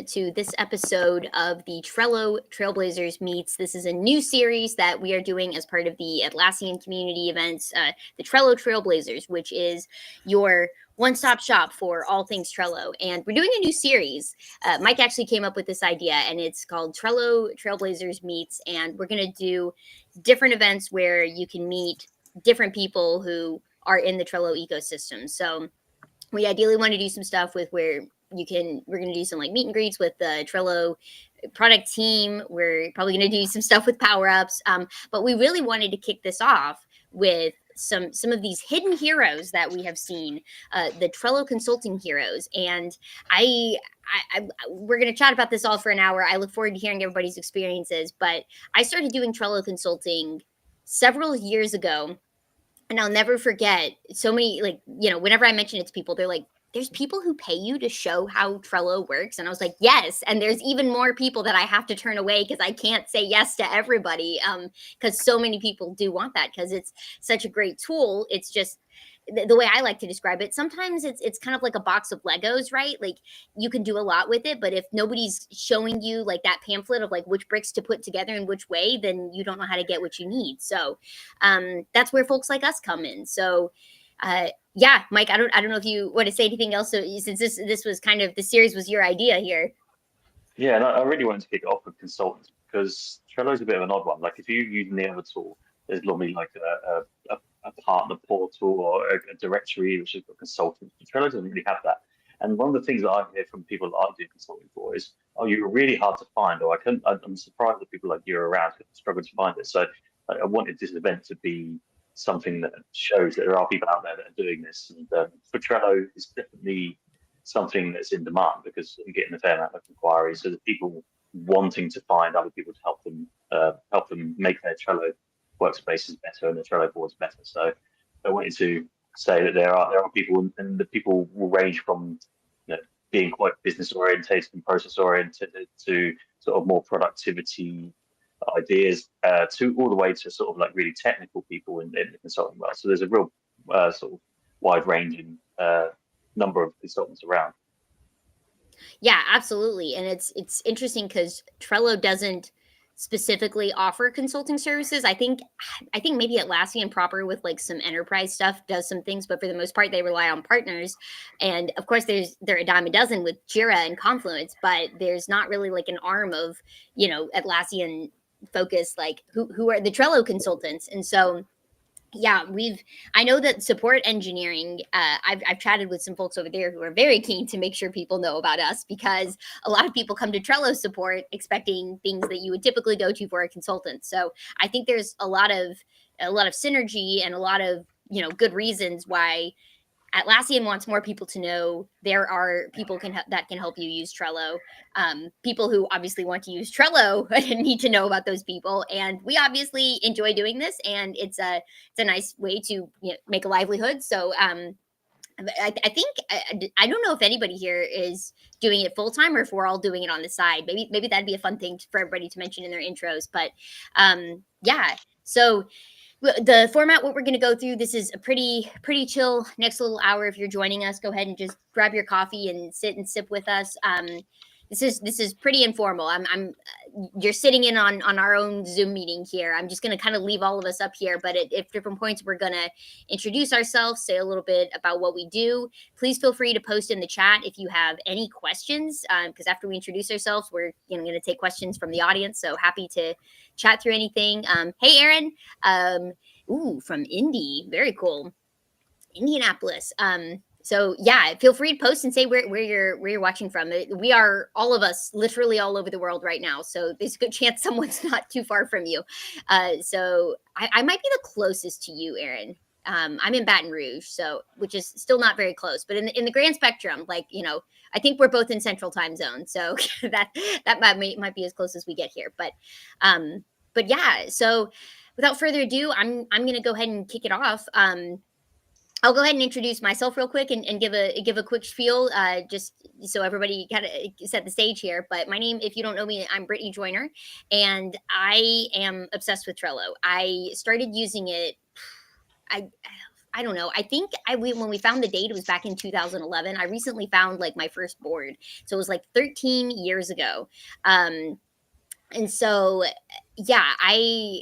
to this episode of the Trello Trailblazers Meets. This is a new series that we are doing as part of the Atlassian community events, the Trello Trailblazers, which is your one-stop shop for all things Trello. And we're doing a new series. Mike actually came up with this idea, and it's called Trello Trailblazers Meets. And we're going to do different events where you can meet different people who are in the Trello ecosystem. So we ideally want to do some stuff with where we're going to do some like meet and greets with the Trello product team. We're probably going to do some stuff with power ups. But we really wanted to kick this off with some of these hidden heroes that we have seen, the Trello consulting heroes. And we're going to chat about this all for an hour. I look forward to hearing everybody's experiences, but I started doing Trello consulting several years ago. And I'll never forget so many, whenever I mention it to people, they're like, there's people who pay you to show how Trello works. And I was like, yes. And there's even more people that I have to turn away because I can't say yes to everybody, because so many people do want that because it's such a great tool. It's just the way I like to describe it, sometimes it's kind of like a box of Legos, right? Like you can do a lot with it, but if nobody's showing you like that pamphlet of like which bricks to put together in which way, then you don't know how to get what you need. So that's where folks like us come in. So yeah, Mike, I don't know if you want to say anything else. So since this was kind of the series was your idea here. Yeah, and I really wanted to kick it off with consultants because Trello's a bit of an odd one. Like if you use any other tool, there's normally like a partner portal or a directory which has got consultants. But Trello doesn't really have that. And one of the things that I hear from people that I do consulting for is, "Oh, you're really hard to find," or I'm surprised that people like you are around because I struggle to find it. So I wanted this event to be something that shows that there are people out there that are doing this. And for Trello, it's definitely something that's in demand because we're getting a fair amount of inquiries. So the people wanting to find other people to help them make their Trello workspaces better and the Trello boards better. So I wanted to say that there are people, and the people will range from being quite business orientated and process oriented to sort of more productivity ideas to all the way to sort of like really technical people in the consulting world. So there's a real sort of wide ranging number of consultants around. Yeah, absolutely. And it's interesting because Trello doesn't specifically offer consulting services. I think maybe Atlassian proper with like some enterprise stuff does some things, but for the most part they rely on partners. And of course they're a dime a dozen with Jira and Confluence, but there's not really like an arm of, Atlassian focus like who are the Trello consultants. And so yeah, I know that support engineering, I've chatted with some folks over there who are very keen to make sure people know about us because a lot of people come to Trello support expecting things that you would typically go to for a consultant. So I think there's a lot of synergy and a lot of, good reasons why Atlassian wants more people to know there are people that can help you use Trello. People who obviously want to use Trello need to know about those people, and we obviously enjoy doing this, and it's a nice way to make a livelihood. So I think I don't know if anybody here is doing it full time or if we're all doing it on the side. Maybe that'd be a fun thing for everybody to mention in their intros. But yeah, so the format, what we're going to go through, this is a pretty chill next little hour. If you're joining us, go ahead and just grab your coffee and sit and sip with us. This is pretty informal. You're sitting in on our own Zoom meeting here. I'm just going to kind of leave all of us up here, but at different points, we're going to introduce ourselves, say a little bit about what we do. Please feel free to post in the chat if you have any questions, because after we introduce ourselves, we're going to take questions from the audience. So happy to chat through anything. Hey, Aaron. From Indy. Very cool. Indianapolis. So yeah, feel free to post and say where you're watching from. We are, all of us, literally all over the world right now. So there's a good chance someone's not too far from you. So I might be the closest to you, Aaron. I'm in Baton Rouge, so which is still not very close, but in the grand spectrum, I think we're both in Central Time Zone. So that might be as close as we get here. But yeah. So without further ado, I'm going to go ahead and kick it off. I'll go ahead and introduce myself real quick and give a quick spiel, just so everybody kind of set the stage here. But my name, if you don't know me, I'm Brittany Joyner, and I am obsessed with Trello. I started using it. I don't know. I think when we found the date, it was back in 2011. I recently found like my first board, so it was like 13 years ago. Um, and so yeah, I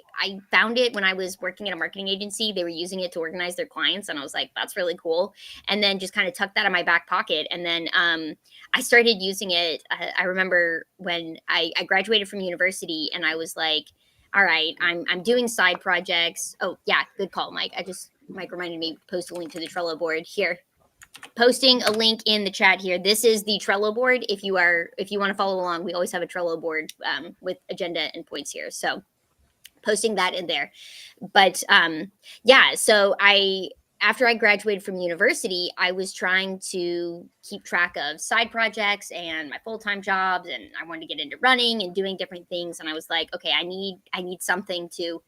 found it when I was working at a marketing agency. They were using it to organize their clients, and I was like, that's really cool. And then just kind of tucked that in my back pocket. And then I started using it. I remember when I graduated from university, and I was like, all right, I'm doing side projects. Oh yeah, good call, Mike. Mike reminded me, post a link to the Trello board here. Posting a link in the chat here. This is the Trello board. If you want to follow along, we always have a Trello board with agenda and points here. So posting that in there. But yeah, so after I graduated from university, I was trying to keep track of side projects and my full-time jobs, and I wanted to get into running and doing different things. And I was like, okay, I need something to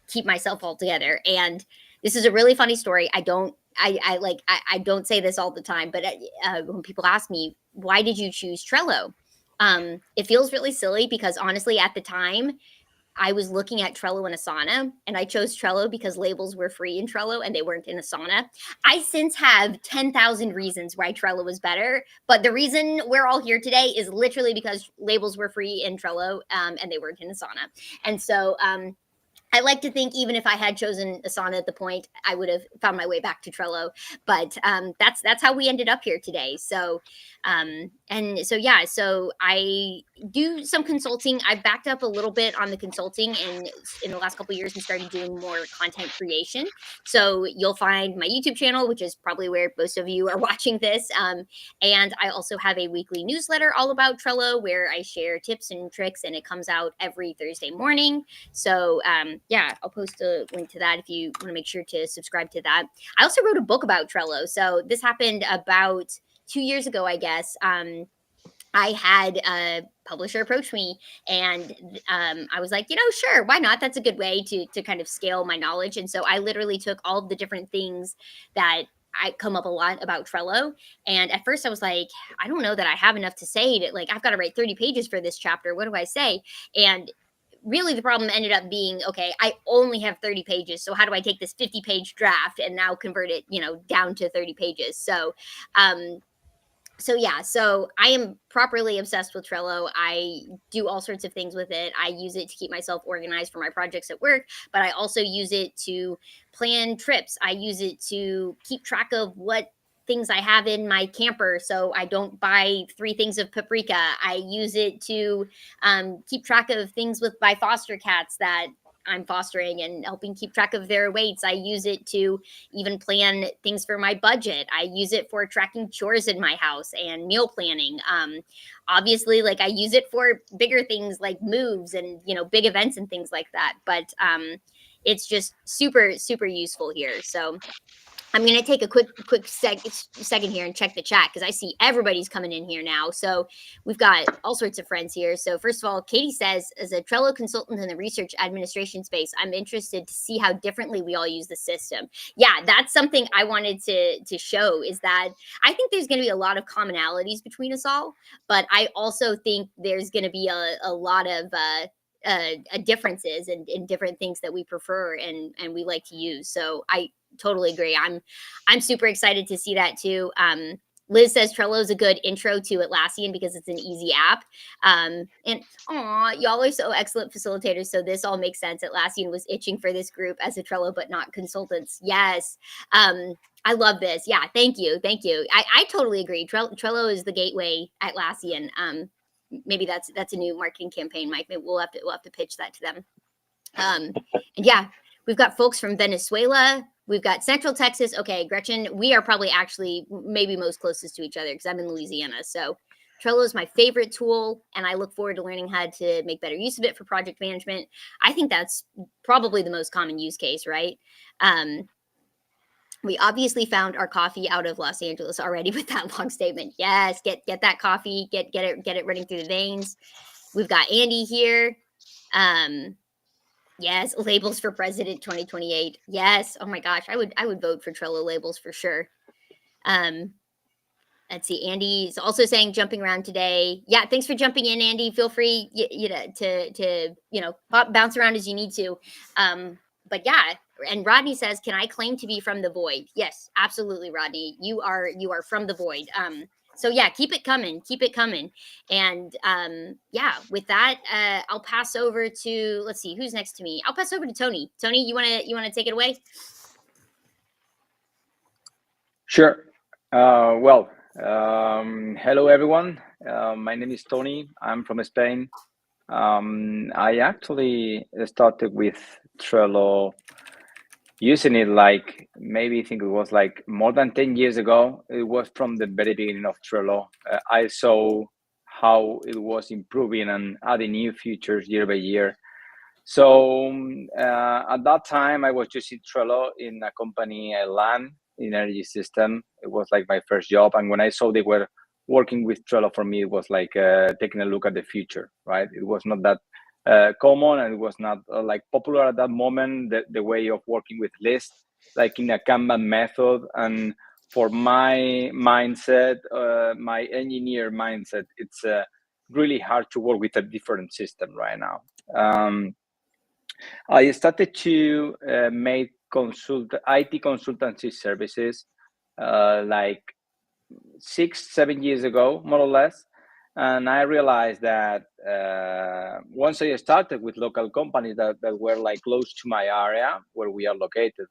keep myself all together. And this is a really funny story. I don't say this all the time, but when people ask me, why did you choose Trello? It feels really silly because honestly, at the time, I was looking at Trello in Asana, and I chose Trello because labels were free in Trello and they weren't in Asana. I since have 10,000 reasons why Trello was better, but the reason we're all here today is literally because labels were free in Trello and they weren't in Asana. And so I like to think even if I had chosen Asana at the point, I would have found my way back to Trello. But that's how we ended up here today. So and so yeah, so I do some consulting. I've backed up a little bit on the consulting and in the last couple of years and started doing more content creation. So you'll find my YouTube channel, which is probably where most of you are watching this. And I also have a weekly newsletter all about Trello where I share tips and tricks, and it comes out every Thursday morning. So yeah, I'll post a link to that if you want to make sure to subscribe to that. I also wrote a book about Trello. So this happened about 2 years ago, I guess. I had a publisher approach me, and I was like, sure, why not? That's a good way to kind of scale my knowledge. And so I literally took all of the different things that I come up a lot about Trello. And at first I was like, I don't know that I have enough to say to, like, I've got to write 30 pages for this chapter. What do I say? And really the problem ended up being, okay, I only have 30 pages. So how do I take this 50-page draft and now convert it, down to 30 pages? So yeah, so I am properly obsessed with Trello. I do all sorts of things with it. I use it to keep myself organized for my projects at work, but I also use it to plan trips. I use it to keep track of what things I have in my camper so I don't buy 3 things of paprika. I use it to keep track of things with my foster cats that I'm fostering and helping keep track of their weights. I use it to even plan things for my budget. I use it for tracking chores in my house and meal planning. Obviously, like I use it for bigger things like moves and big events and things like that. But it's just super, super useful here. So I'm going to take a quick second here and check the chat because I see everybody's coming in here now. So we've got all sorts of friends here. So first of all, Katie says, as a Trello consultant in the research administration space, I'm interested to see how differently we all use the system. Yeah, that's something I wanted to show, is that I think there's going to be a lot of commonalities between us all, but I also think there's going to be a lot of differences and different things that we prefer and we like to use. So I totally agree. I'm super excited to see that too. Liz says Trello is a good intro to Atlassian because it's an easy app. And y'all are so excellent facilitators. So this all makes sense. Atlassian was itching for this group as a Trello, but not consultants. Yes. I love this. Yeah. Thank you. Thank you. I totally agree. Trello is the gateway Atlassian. Maybe that's a new marketing campaign, Mike. Maybe we'll have to pitch that to them. And yeah, we've got folks from Venezuela. We've got Central Texas. Okay, Gretchen, we are probably actually maybe most closest to each other because I'm in Louisiana. So Trello is my favorite tool, and I look forward to learning how to make better use of it for project management. I think that's probably the most common use case, right? We obviously found our coffee out of Los Angeles already with that long statement. Yes, get that coffee, get it running through the veins. We've got Andy here. Yes, labels for president 2028. Yes. Oh my gosh, I would vote for Trello labels for sure. Let's see. Andy's also saying jumping around today. Yeah, thanks for jumping in, Andy. Feel free to bounce around as you need to. But yeah, And Rodney says, "Can I claim to be from the void?" Yes, absolutely, Rodney. You are from the void. So yeah, keep it coming, keep it coming. And yeah, with that, I'll pass over to, let's see who's next to me. I'll pass over to Tony. Tony, you wanna take it away? Sure. Well, hello everyone. My name is Tony. I'm from Spain. I actually started with Trello using it like maybe I think it was like more than 10 years ago. It was from the very beginning of Trello. I saw how it was improving and adding new features year by year. So at that time, I was using Trello in a company I ran in energy system. It was like my first job, and when I saw they were working with Trello, for me, it was like taking a look at the future. Right? It was not that common, and it was not like popular at that moment. The way of working with lists, like in a Kanban method, and for my mindset, my engineer mindset, it's really hard to work with a different system right now. I started to make IT consultancy services like 6, 7 years ago, more or less. And I realized that once I started with local companies that were like close to my area where we are located,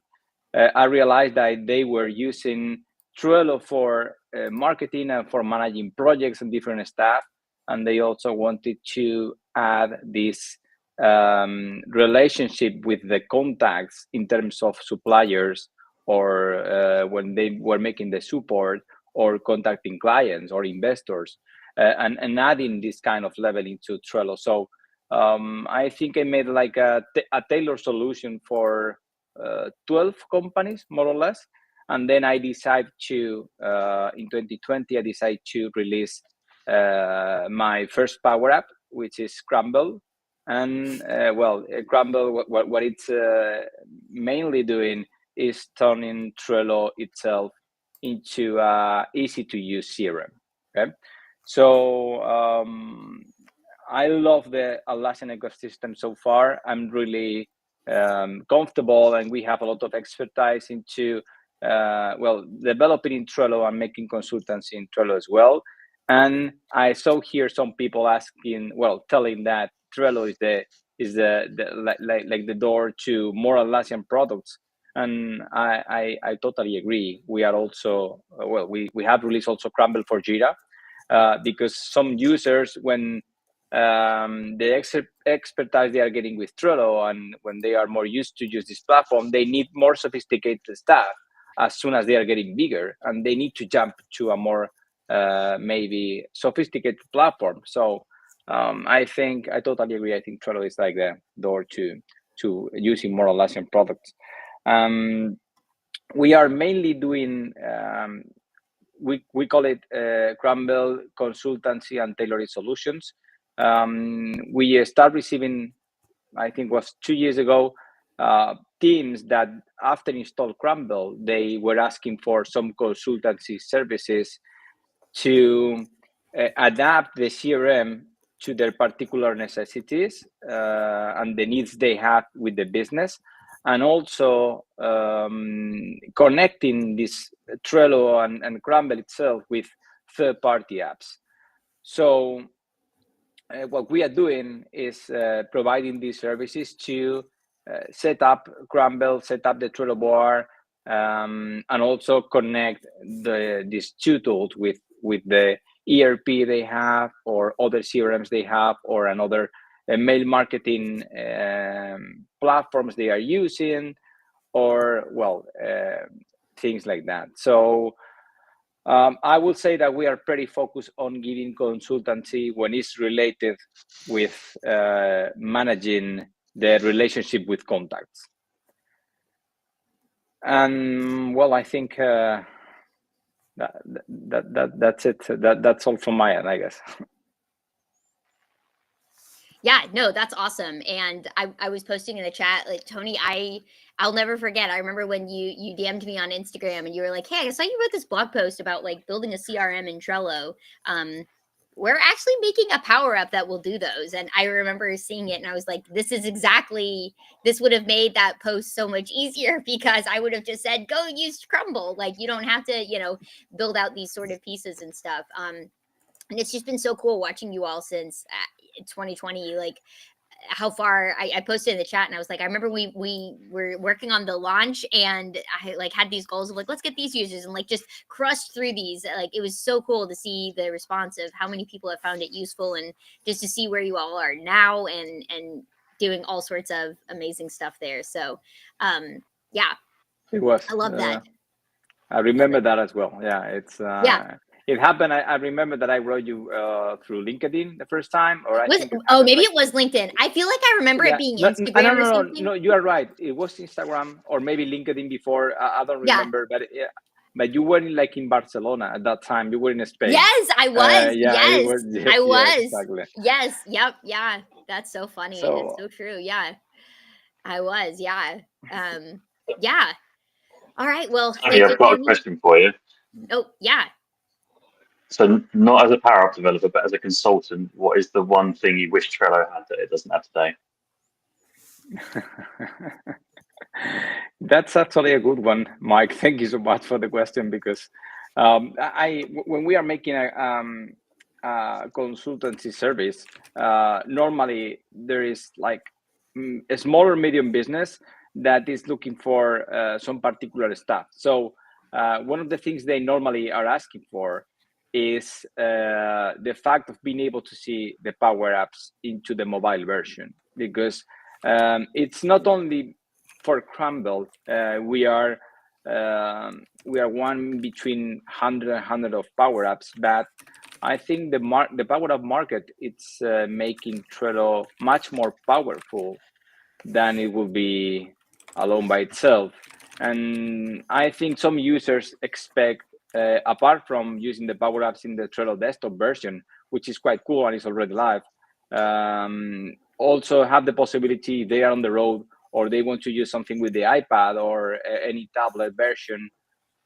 I realized that they were using Trello for marketing and for managing projects and different staff. And they also wanted to add this relationship with the contacts in terms of suppliers or when they were making the support or contacting clients or investors and adding this kind of level into Trello. So I think I made like a tailored solution for 12 companies, more or less. And then I decided to, in 2020, I decided to release my first Power App, which is Crumble. And Crumble, what it's mainly doing is turning Trello itself into easy to use CRM. Okay, so I love the Atlassian ecosystem so far. I'm really comfortable, and we have a lot of expertise into developing in Trello and making consultancy in Trello as well. And I saw here some people asking, telling that Trello is like the door to more Atlassian products. And I totally agree. We are also we have released also Crumble for Jira because some users, when the expertise they are getting with Trello, and when they are more used to use this platform, they need more sophisticated stuff as soon as they are getting bigger, and they need to jump to a more maybe sophisticated platform. So I totally agree. I think Trello is like the door to using more Atlassian products. We are mainly doing we call it Crumble consultancy and tailored solutions. We start receiving, I think it was 2 years ago, teams that after install Crumble, they were asking for some consultancy services to adapt the CRM to their particular necessities and the needs they have with the business, and also connecting this Trello and Crumble itself with third-party apps. So what we are doing is providing these services to set up Crumble, set up the Trello board, and also connect these two tools with the ERP they have, or other CRMs they have, or another mail marketing platforms they are using, or things like that. So I would say that we are pretty focused on giving consultancy when it's related with managing the relationship with contacts. And I think that's it. That's all from my end, I guess. Yeah, no, that's awesome. And I was posting in the chat, like, Tony, I'll never forget. I remember when you DM'd me on Instagram and you were like, "Hey, I saw you wrote this blog post about like building a CRM in Trello." we're actually making a power up that will do those. And I remember seeing it and I was like, this would have made that post so much easier, because I would have just said, go use Crumble. Like, you don't have to, build out these sort of pieces and stuff. And it's just been so cool watching you all since 2020, like how far I posted in the chat, and I was like, I remember we were working on the launch, and I like had these goals of like, let's get these users, and like just crushed through these. Like, it was so cool to see the response of how many people have found it useful, and just to see where you all are now, and doing all sorts of amazing stuff there. So yeah, it was. I love that. I remember that as well. Yeah, it's yeah. It happened. I remember that I wrote you through LinkedIn the first time, or I think maybe it was LinkedIn. I feel like I remember it being Instagram or something. No, you are right. It was Instagram or maybe LinkedIn before. I don't remember, but yeah. But you weren't like in Barcelona at that time. You were in Spain. Yes, I was. Yeah, I was. Yeah, exactly. Yes. Yep. Yeah. That's so funny. It's so true. Yeah. I was. Yeah. Yeah. All right. Well, Tony, I've got a question for you. Oh, yeah. So, not as a Power Up developer, but as a consultant, what is the one thing you wish Trello had that it doesn't have today? That's actually a good one, Mike. Thank you so much for the question, because when we are making a consultancy service, normally there is like a small or medium business that is looking for some particular stuff. So one of the things they normally are asking for is the fact of being able to see the power apps into the mobile version, because it's not only for Crumble. We are one between 100 of power apps, but I think the power up market, it's making Trello much more powerful than it will be alone by itself. And I think some users expect, apart from using the power apps in the Trello desktop version, which is quite cool and is already live, also have the possibility, they are on the road or they want to use something with the iPad or any tablet version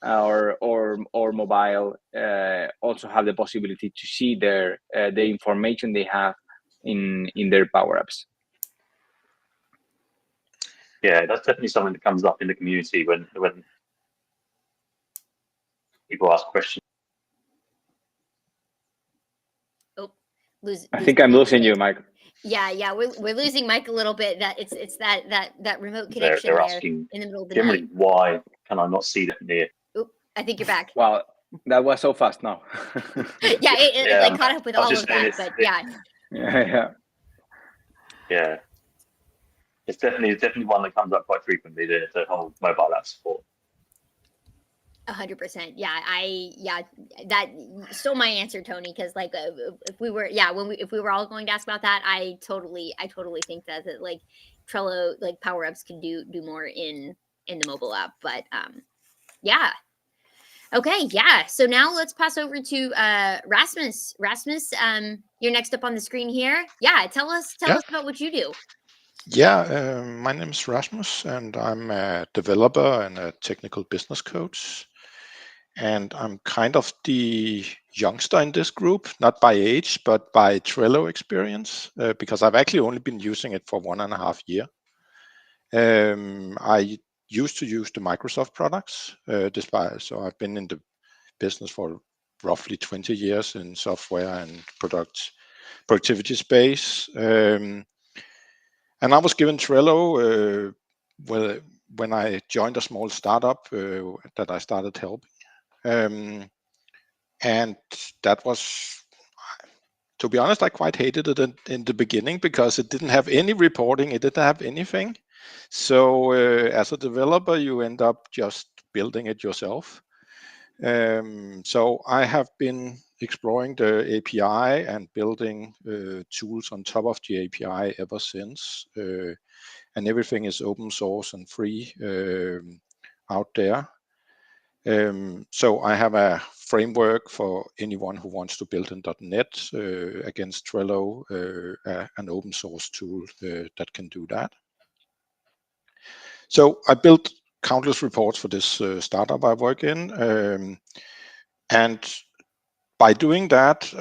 or mobile, also have the possibility to see the information they have in their power apps. Yeah, that's definitely something that comes up in the community when people ask questions. Oh, I think I'm losing you, Mike. Yeah, we're losing Mike a little bit. That it's that remote connection they're there asking in the middle of the generally night. Why can I not see that near? Oh, I think you're back. Wow, that was so fast now. Yeah, it like caught up with all of that, but yeah. Yeah. It's definitely one that comes up quite frequently, the whole mobile app support. 100%. Yeah, that stole my answer, Tony, because like if we were all going to ask about that, I totally think that like Trello, like power ups can do more in the mobile app. But yeah. Okay, yeah. So now let's pass over to Rasmus. Rasmus, you're next up on the screen here. Yeah, tell us about what you do. Yeah, my name is Rasmus, and I'm a developer and a technical business coach. And I'm kind of the youngster in this group, not by age, but by Trello experience, because I've actually only been using it for 1.5 years. I used to use the Microsoft products, so I've been in the business for roughly 20 years in software and productivity space. And I was given Trello when I joined a small startup that I started helping. And that was, to be honest, I quite hated it in the beginning because it didn't have any reporting. It didn't have anything. So as a developer, you end up just building it yourself. So I have been exploring the API and building tools on top of the API ever since. And everything is open source and free out there. So I have a framework for anyone who wants to build in .NET against Trello, an open source tool that can do that. So I built countless reports for this startup I work in. And by doing that,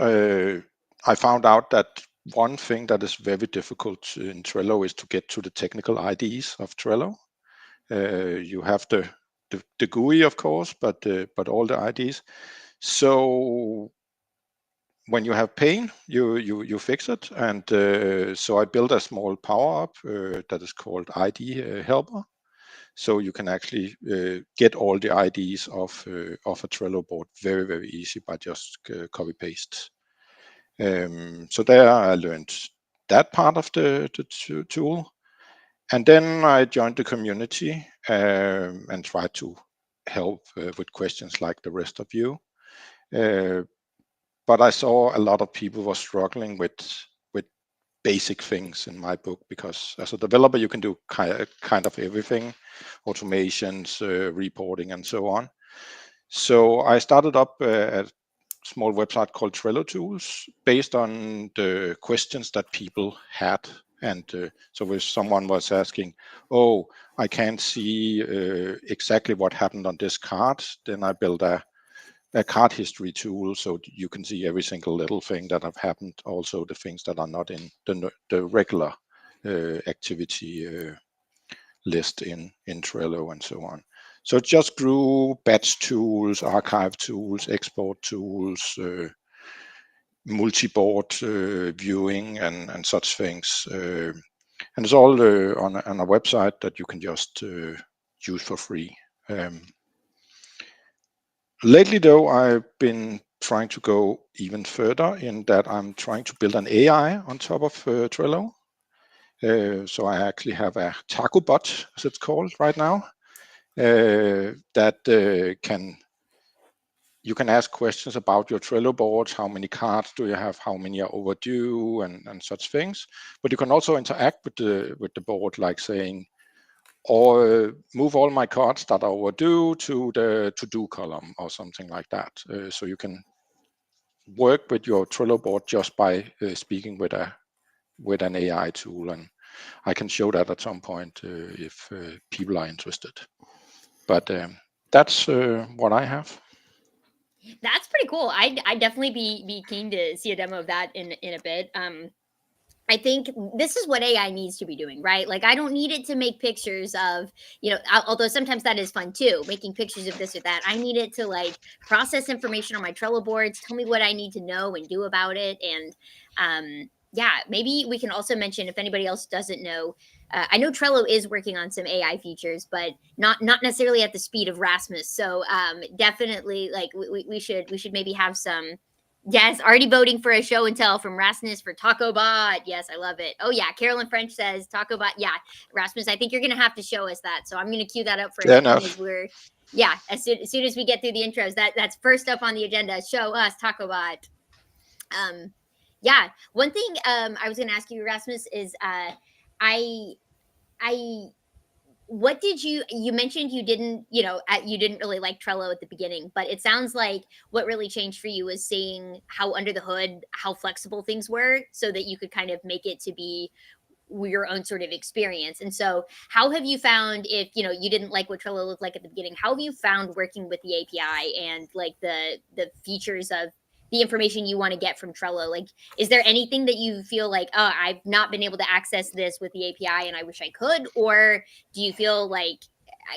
I found out that one thing that is very difficult in Trello is to get to the technical IDs of Trello. You have the GUI, of course, but all the IDs. So when you have pain, you fix it, and so I built a small power up that is called ID Helper. So you can actually get all the IDs of a Trello board very easy by just copy paste. So there I learned that part of the tool, and then I joined the community and tried to help with questions like the rest of you. But I saw a lot of people were struggling with basic things in my book, because as a developer you can do kind of everything, automations, reporting, and so on. So I started up a small website called Trello Tools, based on the questions that people had. And so if someone was asking, oh, I can't see exactly what happened on this card, then I built a card history tool, so you can see every single little thing that have happened, also the things that are not in the regular activity list in Trello, and so on. So it just grew: batch tools, archive tools, export tools, multi-board viewing, and such things. And it's all on a website that you can just use for free. Lately, though, I've been trying to go even further in that I'm trying to build an AI on top of Trello. So I actually have a taco bot, as it's called right now, that you can ask questions about your Trello boards. How many cards do you have? How many are overdue, and such things. But you can also interact with the board, like saying, or move all my cards that are overdue to the to-do column, or something like that. So you can work with your Trello board just by speaking with an AI tool, and I can show that at some point if people are interested. But that's what I have. That's pretty cool. I'd definitely be keen to see a demo of that in a bit. I think this is what AI needs to be doing, right? Like, I don't need it to make pictures of, although sometimes that is fun too, making pictures of this or that. I need it to like process information on my Trello boards, tell me what I need to know and do about it. And yeah, maybe we can also mention, if anybody else doesn't know, I know Trello is working on some AI features, but not necessarily at the speed of Rasmus. So definitely, like, we should maybe have some. Yes, already voting for a show and tell from Rasmus for Taco Bot. Yes, I love it. Oh yeah, Carolyn French says Taco Bot. Yeah, Rasmus, I think you're gonna have to show us that. So I'm gonna cue that up for Fair as soon enough. as as soon as we get through the intros. That's first up on the agenda. Show us Taco Bot. Yeah, one thing I was gonna ask you, Rasmus, is I what did you mentioned you didn't you didn't really like Trello at the beginning, but it sounds like what really changed for you was seeing how under the hood, how flexible things were, so that you could kind of make it to be your own sort of experience. And so how have you found, if you didn't like what Trello looked like at the beginning, how have you found working with the API and like the features of the information you want to get from Trello? Like, is there anything that you feel like, oh, I've not been able to access this with the API and I wish I could? Or do you feel like,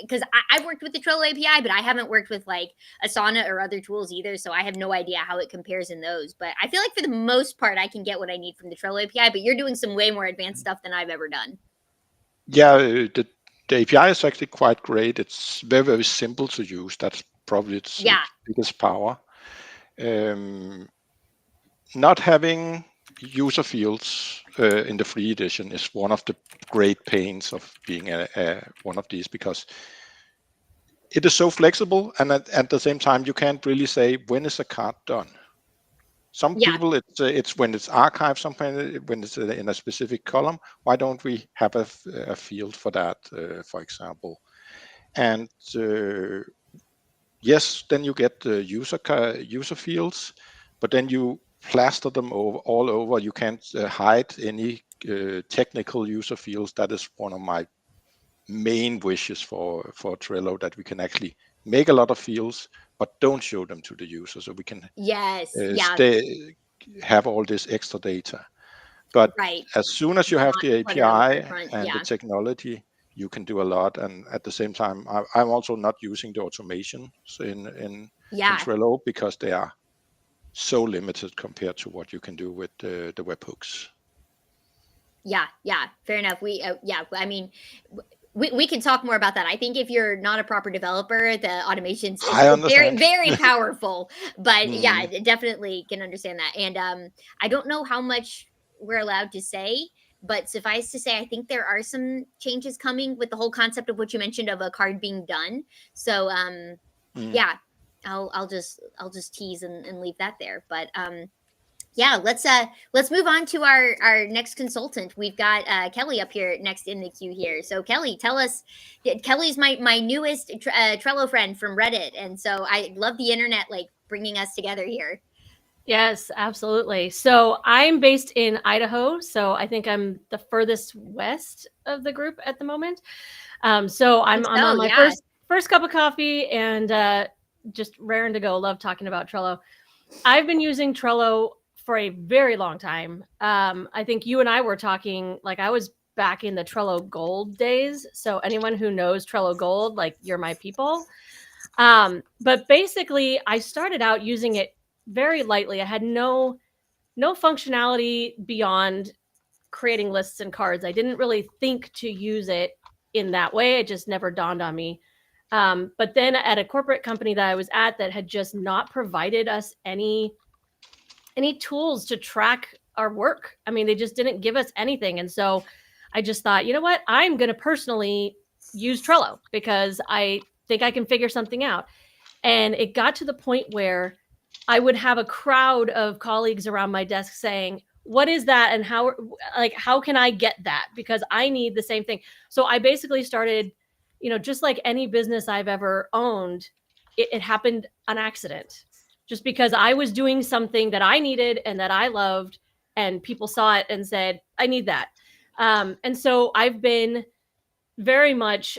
because I've worked with the Trello API, but I haven't worked with like Asana or other tools either, so I have no idea how it compares in those. But I feel like for the most part, I can get what I need from the Trello API, but you're doing some way more advanced stuff than I've ever done. Yeah, the API is actually quite great. It's very simple to use. That's probably its biggest power. Not having user fields in the free edition is one of the great pains of being one of these, because it is so flexible, and at the same time you can't really say when is a card done. Some people, it's when it's archived, something when it's in a specific column. Why don't we have a field for that, for example? And yes, then you get the user fields, but then you plaster them all over. You can't hide any technical user fields. That is one of my main wishes for Trello, that we can actually make a lot of fields, but don't show them to the user, so we can have all this extra data. But Right. as soon as you have the Not clutter up API front, and yeah. the technology, you can do a lot. And at the same time, I'm also not using the automation in Yeah. Trello because they are so limited compared to what you can do with the webhooks. Yeah, fair enough. I mean, we can talk more about that. I think if you're not a proper developer, the automations is I understand. very powerful. But yeah, Mhm. I definitely can understand that. And I don't know how much we're allowed to say, but suffice to say, I think there are some changes coming with the whole concept of what you mentioned of a card being done. So Mm. yeah, I'll just tease and leave that there. But yeah, let's move on to our next consultant. We've got Kelly up here next in the queue here. So Kelly, tell us. Kelly's my newest Trello friend from Reddit, and so I love the internet like bringing us together here. Yes, absolutely. So I'm based in Idaho, so I think I'm the furthest west of the group at the moment. So I'm on my yeah. first cup of coffee and just raring to go. Love talking about Trello. I've been using Trello for a very long time. I think you and I were talking, like I was back in the Trello Gold days. So anyone who knows Trello Gold, like you're my people. But basically I started out using it very lightly. I had no functionality beyond creating lists and cards. I didn't really think to use it in that way. It just never dawned on me. But then at a corporate company that I was at that had just not provided us any tools to track our work. I mean, they just didn't give us anything. And so I just thought, you know what? I'm going to personally use Trello because I think I can figure something out. And it got to the point where I would have a crowd of colleagues around my desk saying, what is that? And how can I get that? Because I need the same thing. So I basically started, just like any business I've ever owned, it happened on accident. Just because I was doing something that I needed and that I loved, and people saw it and said, I need that. And so I've been very much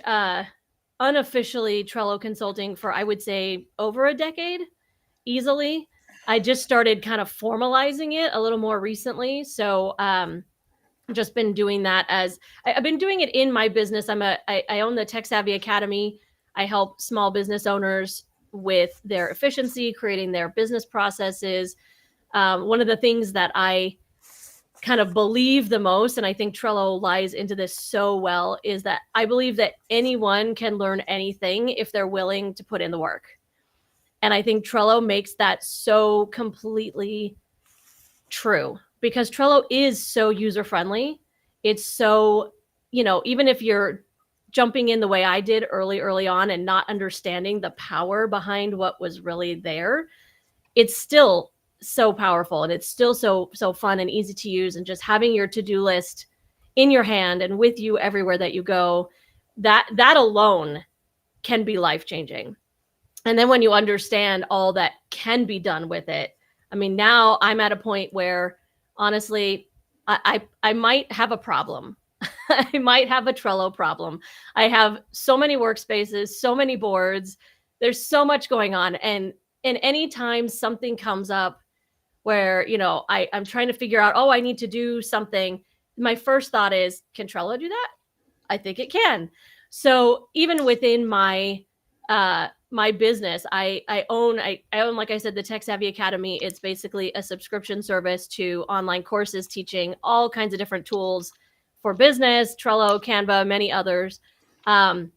unofficially Trello consulting for, I would say, over a decade, easily. I just started kind of formalizing it a little more recently. So just been doing that as I've been doing it in my business. I own the Tech Savvy Academy. I help small business owners with their efficiency, creating their business processes. One of the things that I kind of believe the most, and I think Trello lies into this so well, is that I believe that anyone can learn anything if they're willing to put in the work. And I think Trello makes that so completely true because Trello is so user-friendly. It's so, even if you're jumping in the way I did early on and not understanding the power behind what was really there, it's still so powerful and it's still so fun and easy to use. And just having your to-do list in your hand and with you everywhere that you go, that alone can be life-changing. And then when you understand all that can be done with it, I mean, now I'm at a point where honestly, I might have a problem. I might have a Trello problem. I have so many workspaces, so many boards. There's so much going on. And anytime something comes up where, I'm trying to figure out, I need to do something, my first thought is, can Trello do that? I think it can. So even within my my business, I own, like I said, the Tech Savvy Academy. It's basically a subscription service to online courses teaching all kinds of different tools for business, Trello, Canva, many others, and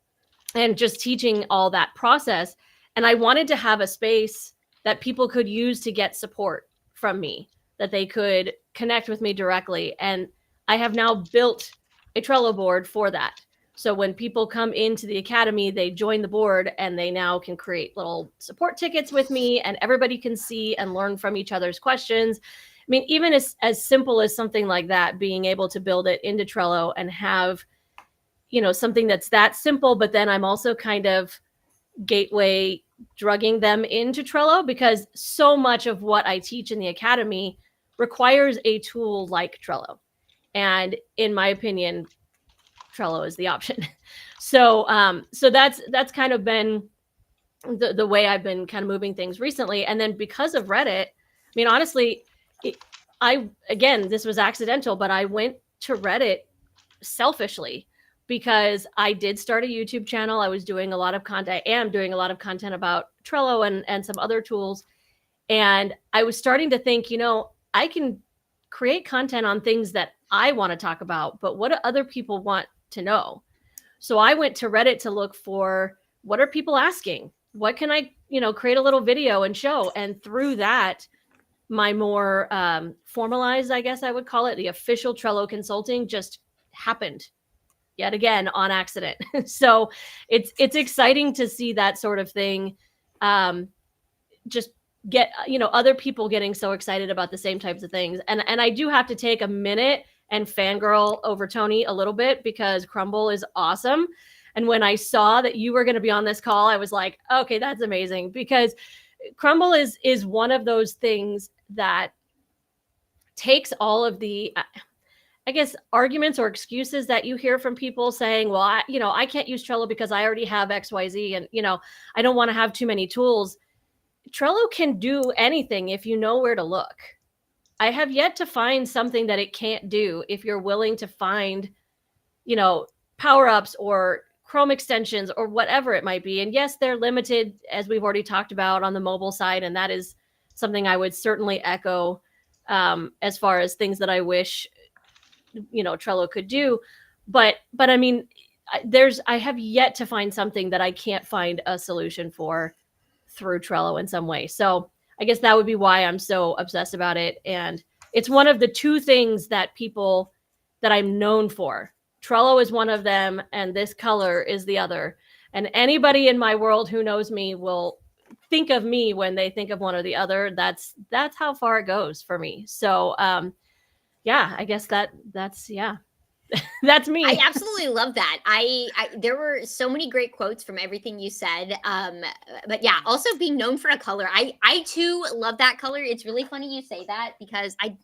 just teaching all that process. And I wanted to have a space that people could use to get support from me, that they could connect with me directly. And I have now built a Trello board for that. So when people come into the academy, they join the board and they now can create little support tickets with me, and everybody can see and learn from each other's questions. I mean, even as simple as something like that, being able to build it into Trello and have, something that's that simple, but then I'm also kind of gateway drugging them into Trello because so much of what I teach in the academy requires a tool like Trello. And in my opinion, Trello is the option. So that's kind of been the way I've been kind of moving things recently. And then because of Reddit, I mean, honestly, again, this was accidental, but I went to Reddit selfishly because I did start a YouTube channel. I was doing a lot of content. I am doing a lot of content about Trello and some other tools. And I was starting to think, I can create content on things that I want to talk about, but what do other people want to know? So I went to Reddit to look for, what are people asking? What can I, create a little video and show? And through that, my more formalized, I guess I would call it, the official Trello consulting just happened yet again on accident. So it's exciting to see that sort of thing just get, other people getting so excited about the same types of things. And I do have to take a minute and fangirl over Tony a little bit, because Crumble is awesome. And when I saw that you were going to be on this call, I was like, okay, that's amazing, because Crumble is one of those things that takes all of the, I guess, arguments or excuses that you hear from people saying, well, I can't use Trello because I already have XYZ, and, I don't want to have too many tools. Trello can do anything if you know where to look. I have yet to find something that it can't do if you're willing to find, power-ups or Chrome extensions or whatever it might be. And yes, they're limited, as we've already talked about, on the mobile side. And that is something I would certainly echo as far as things that I wish, Trello could do. But I mean, I have yet to find something that I can't find a solution for through Trello in some way. So I guess that would be why I'm so obsessed about it. And it's one of the two things that I'm known for. Trello is one of them, and this color is the other. And anybody in my world who knows me will think of me when they think of one or the other. That's how far it goes for me. So yeah, I guess that's that's me. I absolutely love that. I there were so many great quotes from everything you said. But yeah, also being known for a color. I too love that color. It's really funny you say that, because I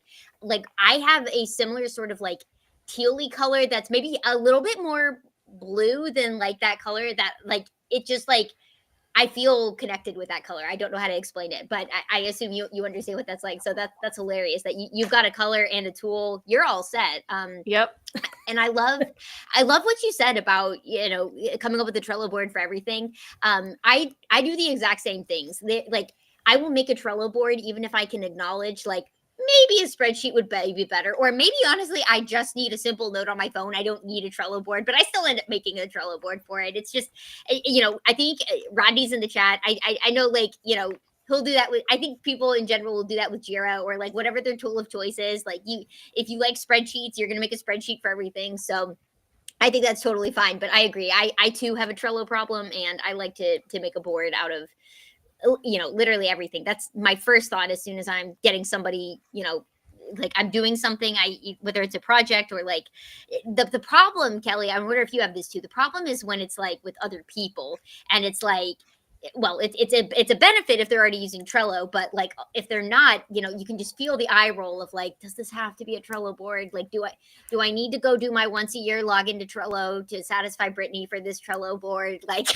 have a similar sort of like tealy color that's maybe a little bit more blue than like that color, that like it just like I feel connected with that color. I don't know how to explain it, but I assume you understand what that's like. So that's hilarious that you've got a color and a tool. You're all set. Yep. And I love what you said about, coming up with a Trello board for everything. I do the exact same things. I will make a Trello board even if I can acknowledge like maybe a spreadsheet would be better, or maybe honestly I just need a simple note on my phone. I don't need a Trello board, but I still end up making a Trello board for it. It's just, I think Rodney's in the chat. I know, he'll do that with, I think people in general will do that with Jira or like whatever their tool of choice is. Like if you like spreadsheets, you're going to make a spreadsheet for everything. So I think that's totally fine. But I agree. I too have a Trello problem, and I like to make a board out of, literally everything. That's my first thought as soon as I'm getting somebody, like I'm doing something, whether it's a project or like the problem, Kelly, I wonder if you have this too. The problem is when it's like with other people, and it's like, well, it's a benefit if they're already using Trello, but like if they're not, you can just feel the eye roll of like, does this have to be a Trello board? Like, do I need to go do my once a year log into Trello to satisfy Brittany for this Trello board? Like,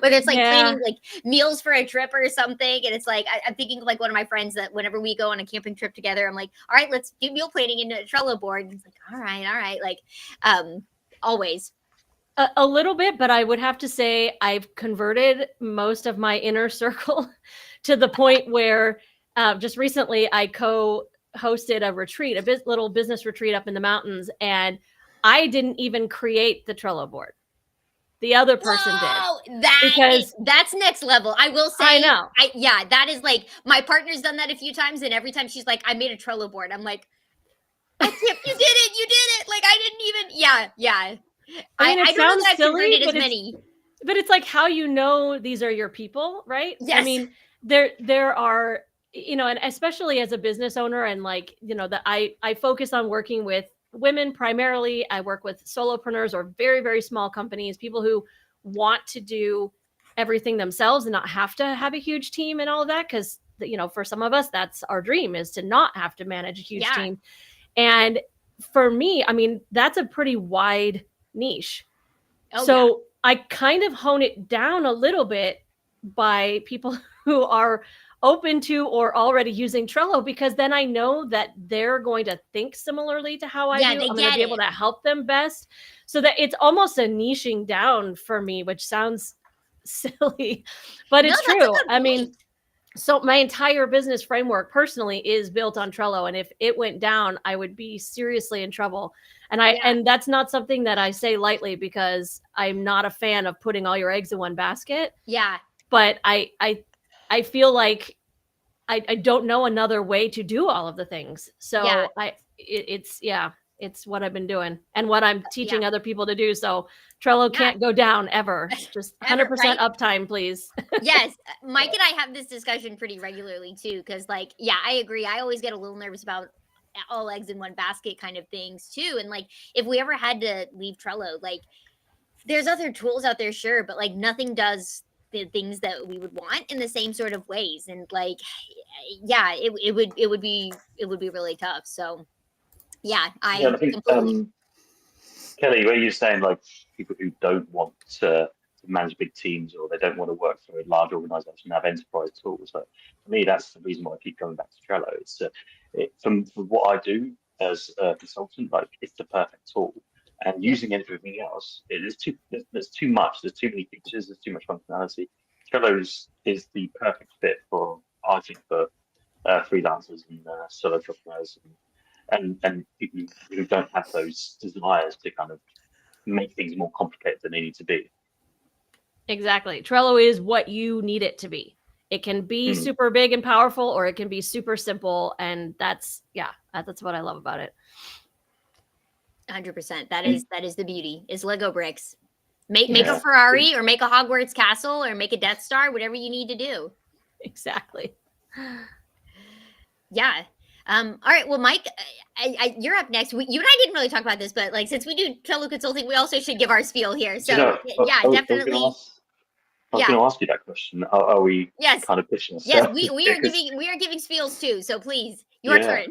whether it's like planning like meals for a trip or something, and it's like I'm thinking of like one of my friends that whenever we go on a camping trip together, I'm like, all right, let's do meal planning in a Trello board. And it's like, all right, like, always. A little bit, but I would have to say I've converted most of my inner circle to the point where just recently I co-hosted a retreat, little business retreat up in the mountains, and I didn't even create the Trello board. The other person did. That's next level. I will say. I know. That is like, my partner's done that a few times, and every time she's like, I made a Trello board. I'm like, you did it. Like I didn't even. Yeah. I mean, I don't know that I've converted as many. But it's like how these are your people, right? Yes. I mean, there are, and especially as a business owner, and like, that I focus on working with women primarily. I work with solopreneurs or very, very small companies, people who want to do everything themselves and not have to have a huge team and all of that. Because, for some of us, that's our dream, is to not have to manage a huge team. And for me, I mean, that's a pretty wide niche. I kind of hone it down a little bit by people who are open to or already using Trello, because then I know that they're going to think similarly to how I Yeah, do. they I'm going to get be able it. to help them best, so that it's almost a niching down for me, which sounds silly, but No, it's that's a true. good I mean, point. so my entire business framework personally is built on Trello, and if it went down, I would be seriously in trouble. And Yeah. that's not something that I say lightly, because I'm not a fan of putting all your eggs in one basket. Yeah. But I feel like I don't know another way to do all of the things. So Yeah. it's what I've been doing and what I'm teaching Yeah. other people to do. So Trello Yeah. can't go down ever. Just 100% Ever, right? uptime, please. Yes, Mike and I have this discussion pretty regularly too, because like, yeah, I agree. I always get a little nervous about all eggs in one basket kind of things too. And like, if we ever had to leave Trello, like, there's other tools out there, sure, but like nothing does the things that we would want in the same sort of ways. And like, yeah, it would be really tough. So yeah, Yeah, I I think completely Kelly, where you're saying like people who don't want to manage big teams or they don't want to work for a large organization and have enterprise tools. Like, for me, that's the reason why I keep going back to Trello. It's from what I do as a consultant, like it's the perfect tool. And Yep. using everything else, there's too much. There's too many features. There's too much functionality. Trello is the perfect fit for, I think, for freelancers and solo entrepreneurs and people who don't have those desires to kind of make things more complicated than they need to be. Exactly. Trello is what you need it to be. It can be super big and powerful, or it can be super simple. And that's what I love about it. 100%. That is the beauty. Is Lego bricks. Make a Ferrari or make a Hogwarts castle or make a Death Star, whatever you need to do. Exactly. Yeah. All right. Well, Mike, you're up next. You and I didn't really talk about this, but like since we do Trello consulting, we also should give our spiel here. So yeah, definitely. I was going to ask you that question. Are we kind of pushing ourselves? Yes, we are giving spiels too. So please, your turn.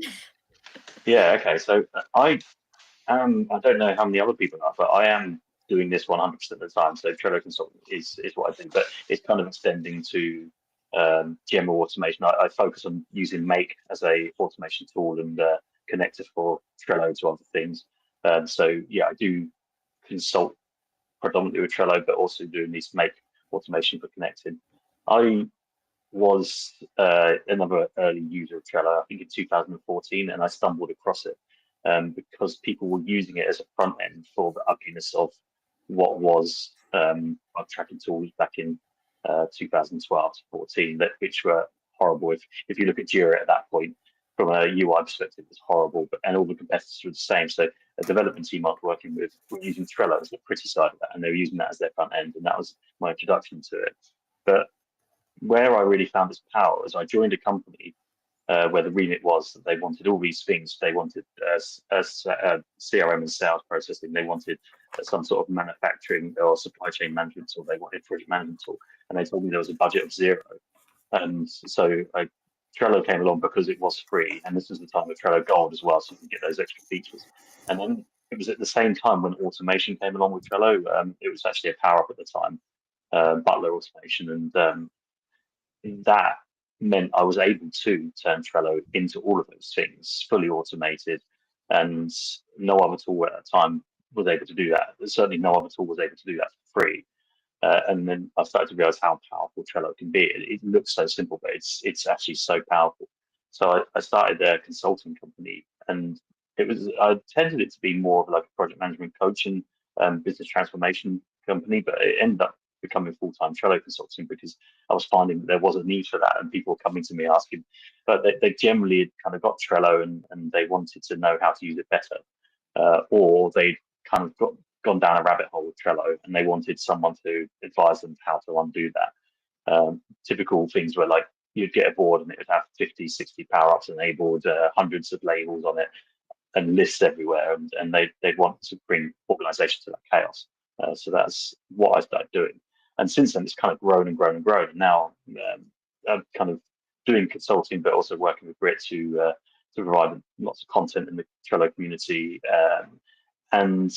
Yeah. Okay. So I don't know how many other people are, but I am doing this 100% of the time. So Trello consulting is what I do, but it's kind of extending to general automation. I focus on using Make as a automation tool and connector for Trello to other things. So yeah, I do consult predominantly with Trello, but also doing this Make automation for connecting. I was another early user of Trello, I think in 2014, and I stumbled across it because people were using it as a front end for the ugliness of what was our tracking tools back in 2012 to 14, which were horrible. If you look at Jira at that point, from a UI perspective, it was horrible, and all the competitors were the same. So a development team I was working with were using Trello as the pretty side of that, and they were using that as their front end, and that was my introduction to it. But where I really found its power was I joined a company where the remit was that they wanted all these things. They wanted CRM and sales processing. They wanted some sort of manufacturing or supply chain management tool. They wanted project management tool. And they told me there was a budget of 0. And so Trello came along because it was free. And this was the time of Trello Gold as well, so you can get those extra features. And then it was at the same time when automation came along with Trello. It was actually a power up at the time, Butler automation. And that meant I was able to turn Trello into all of those things, fully automated, and no other tool at that time was able to do that. Certainly, no other tool was able to do that for free. And then I started to realize how powerful Trello can be. It looks so simple, but it's actually so powerful. So I started a consulting company, and I intended it to be more of like a project management coach and business transformation company, but it ended up becoming full-time Trello consulting because I was finding that there was a need for that, and people were coming to me asking, but they generally had kind of got Trello and they wanted to know how to use it better, or they kind of gone down a rabbit hole with Trello and they wanted someone to advise them how to undo that. Typical things were like you'd get a board and it would have 50, 60 power-ups enabled, hundreds of labels on it, and lists everywhere, and they'd want to bring organization to that chaos. So that's what I started doing. And since then, it's kind of grown and grown and grown. And now I'm kind of doing consulting, but also working with Brit to provide lots of content in the Trello community and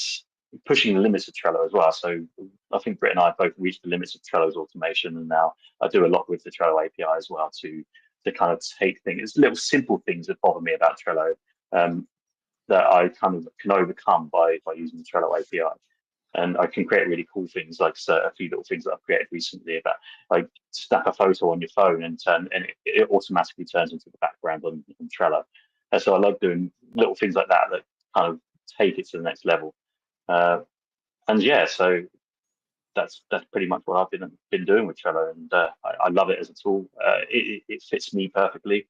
pushing the limits of Trello as well. So I think Brit and I both reached the limits of Trello's automation, and now I do a lot with the Trello API as well to to kind of take things. It's little simple things that bother me about Trello that I kind of can overcome by using the Trello API. And I can create really cool things, like a few little things that I've created recently about like snap a photo on your phone and it automatically turns into the background on Trello. And so I like doing little things like that kind of take it to the next level. And yeah, so that's pretty much what I've been doing with Trello, and I love it as a tool. It fits me perfectly.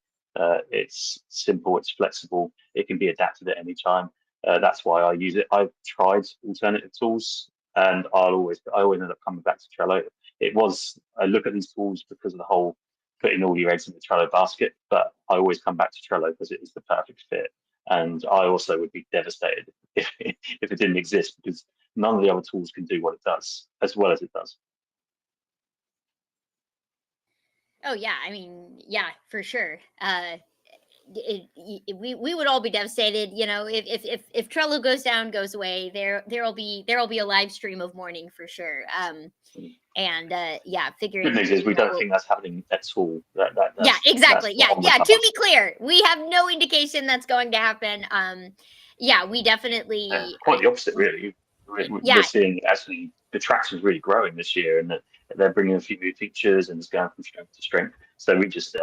It's simple, it's flexible, it can be adapted at any time. That's why I use it. I've tried alternative tools, and I always end up coming back to Trello. I look at these tools because of the whole putting all your eggs in the Trello basket, but I always come back to Trello because it is the perfect fit. And I also would be devastated if it didn't exist, because none of the other tools can do what it does as well as it does. Oh yeah, I mean, yeah, for sure. We would all be devastated, if Trello goes down, goes away. There'll be a live stream of mourning for sure. And yeah, figuring. Good news is we don't think that's happening at all. Yeah, exactly. Yeah. To be clear, we have no indication that's going to happen. Yeah, we definitely quite the opposite, really. We're seeing actually the traction is really growing this year, and that they're bringing a few new features, and it's going from strength to strength. So we just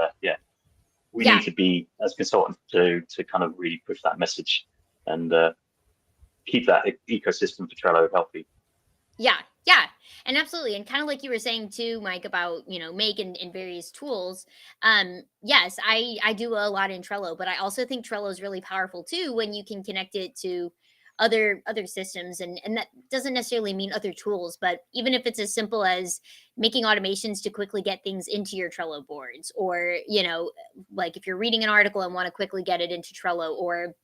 we need to be, as consultants, to kind of really push that message and keep that ecosystem for Trello healthy. Yeah, and absolutely, and kind of like you were saying too, Mike, about Make and various tools. Yes, I do a lot in Trello, but I also think Trello is really powerful too when you can connect it to other systems, and that doesn't necessarily mean other tools, but even if it's as simple as making automations to quickly get things into your Trello boards, or like if you're reading an article and want to quickly get it into Trello, or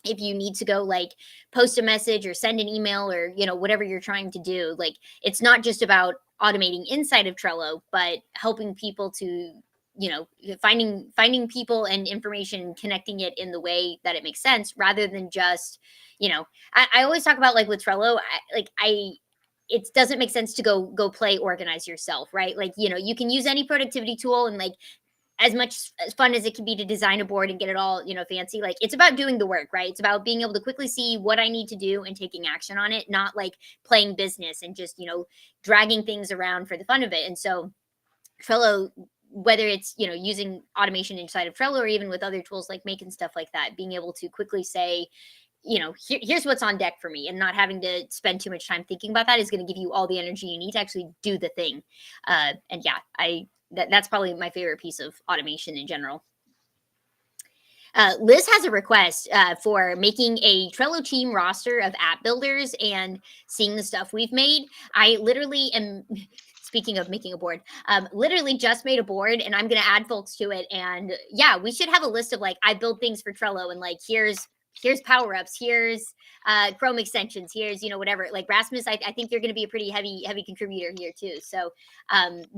if you need to go like post a message or send an email, or whatever you're trying to do, like it's not just about automating inside of Trello, but helping people to finding people and information, connecting it in the way that it makes sense, rather than just I always talk about, like, with Trello, it doesn't make sense to go play organize yourself, right? Like, you can use any productivity tool, and like as much fun as it can be to design a board and get it all, fancy, like it's about doing the work, right? It's about being able to quickly see what I need to do and taking action on it, not like playing business and just, dragging things around for the fun of it. And so Trello, whether it's, using automation inside of Trello or even with other tools like Make and stuff like that, being able to quickly say, here's what's on deck for me, and not having to spend too much time thinking about that is going to give you all the energy you need to actually do the thing. And yeah, that's probably my favorite piece of automation in general. Liz has a request for making a Trello team roster of app builders and seeing the stuff we've made. I literally am, speaking of making a board, literally just made a board, and I'm going to add folks to it. And yeah, we should have a list of like, I build things for Trello, and like, here's power-ups, here's Chrome extensions, here's whatever. Like Rasmus, I think you're going to be a pretty heavy contributor here too, so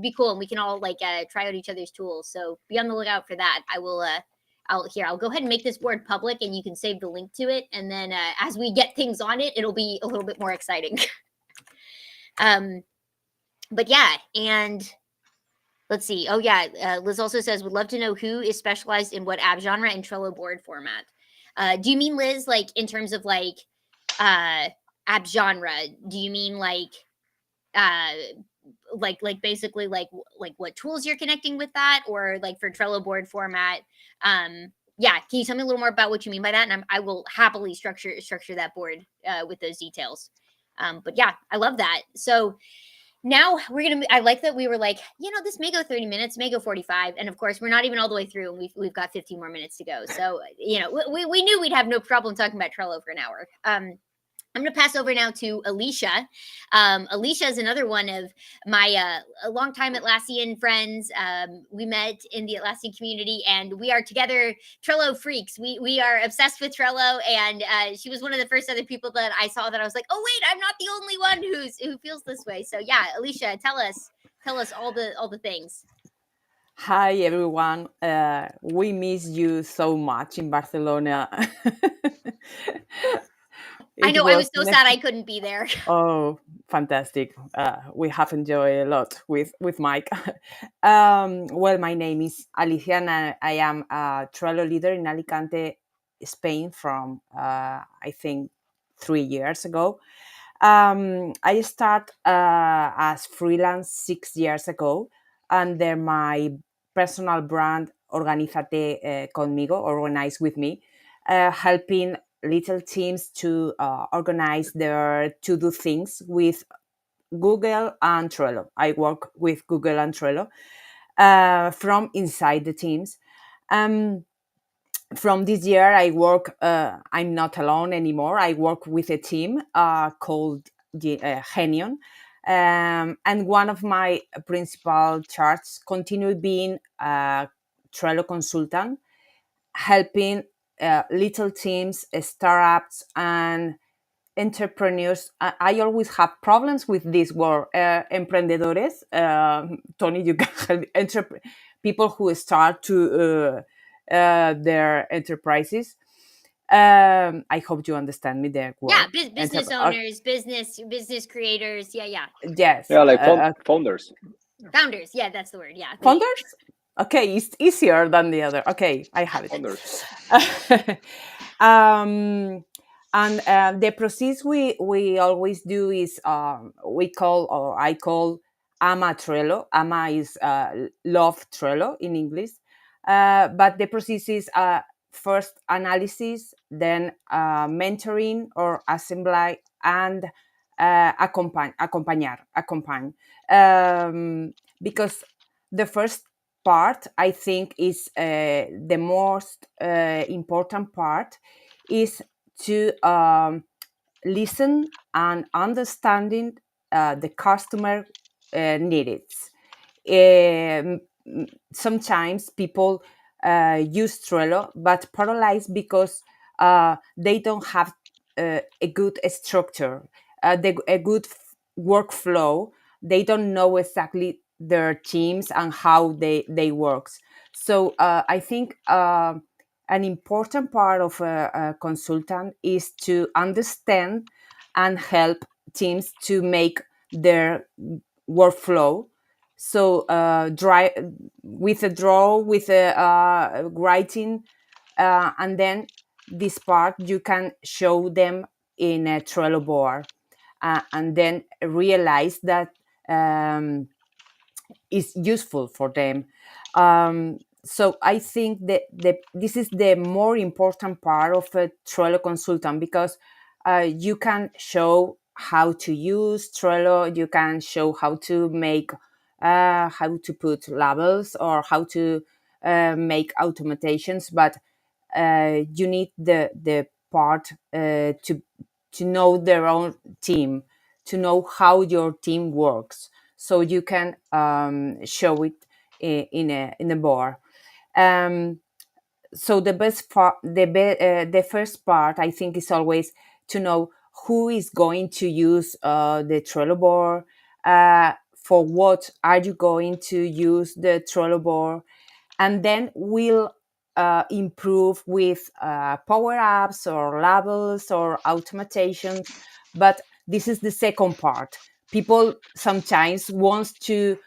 be cool, and we can all like try out each other's tools, so be on the lookout for that. I'll go ahead and make this board public, and you can save the link to it, and then as we get things on it, it'll be a little bit more exciting. But yeah, and let's see. Oh yeah, Liz also says, would love to know who is specialized in what app genre and Trello board format. Do you mean, Liz, like in terms of like app genre? Do you mean like basically like what tools you're connecting with that, or like for Trello board format? Yeah, can you tell me a little more about what you mean by that? And I will happily structure that board with those details. But yeah, I love that. So now I like that we were like, this may go 30 minutes, may go 45. And of course, we're not even all the way through, and we've got 15 more minutes to go. So, we knew we'd have no problem talking about Trello for an hour. I'm going to pass over now to Alicia. Alicia is another one of my longtime Atlassian friends. We met in the Atlassian community, and we are together Trello freaks. We are obsessed with Trello, and she was one of the first other people that I saw that I was like, oh wait, I'm not the only one who feels this way. So yeah, Alicia, tell us all the things. Hi everyone. We miss you so much in Barcelona. I know, I was so sad I couldn't be there. Oh, fantastic. We have enjoyed a lot with Mike. Well, my name is Alicia, and I am a Trello leader in Alicante, Spain, from I think 3 years ago. I start as freelance 6 years ago under my personal brand Organízate conmigo, organize with me, helping little teams to organize their to-do things with Google and Trello. I work with Google and Trello from inside the teams. From this year, I work. I'm not alone anymore. I work with a team called Genion, and one of my principal charts continue being a Trello consultant, helping little teams, startups, and entrepreneurs. I always have problems with this word, emprendedores. Tony, you can help people who start to their enterprises. I hope you understand me. The Yeah, word. business owners, business creators. Yeah. Yes. Yeah, like founders. Founders. Yeah, that's the word. Yeah. Founders. Okay, it's easier than the other. Okay, I have it. Founders. And the process we always do is I call ama Trello. Ama is love Trello in English, but the process is first analysis, then mentoring or assembly, and accompany. Because the first part, I think, is the most important part, is to listen and understanding the customer needs. Sometimes people use Trello, but paralyzed because they don't have a good structure, a good workflow. They don't know exactly their teams and how they works. So I think an important part of a consultant is to understand and help teams to make their workflow. So with a draw, with a writing, and then this part you can show them in a Trello board, and then realize that is useful for them. So I think that this is the more important part of a Trello consultant, because you can show how to use Trello, you can show how to make, how to put labels, or how to make automatations, but you need the part to know their own team, to know how your team works, so you can show it in a board. So the best part, the first part, I think, is always to know who is going to use the Trello board. For what are you going to use the Trello board? And then we'll improve with power apps or labels or automatations. But this is the second part. People sometimes want to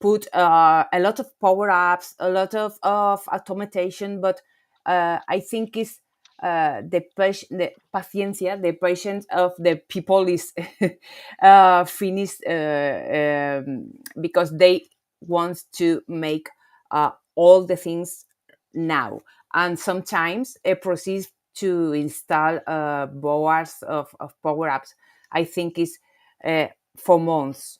put a lot of power apps, a lot of automation, but I think it's the paciencia, the patience of the people is finished, because they want to make all the things now. And sometimes a process to install boards of power apps, I think, is for months,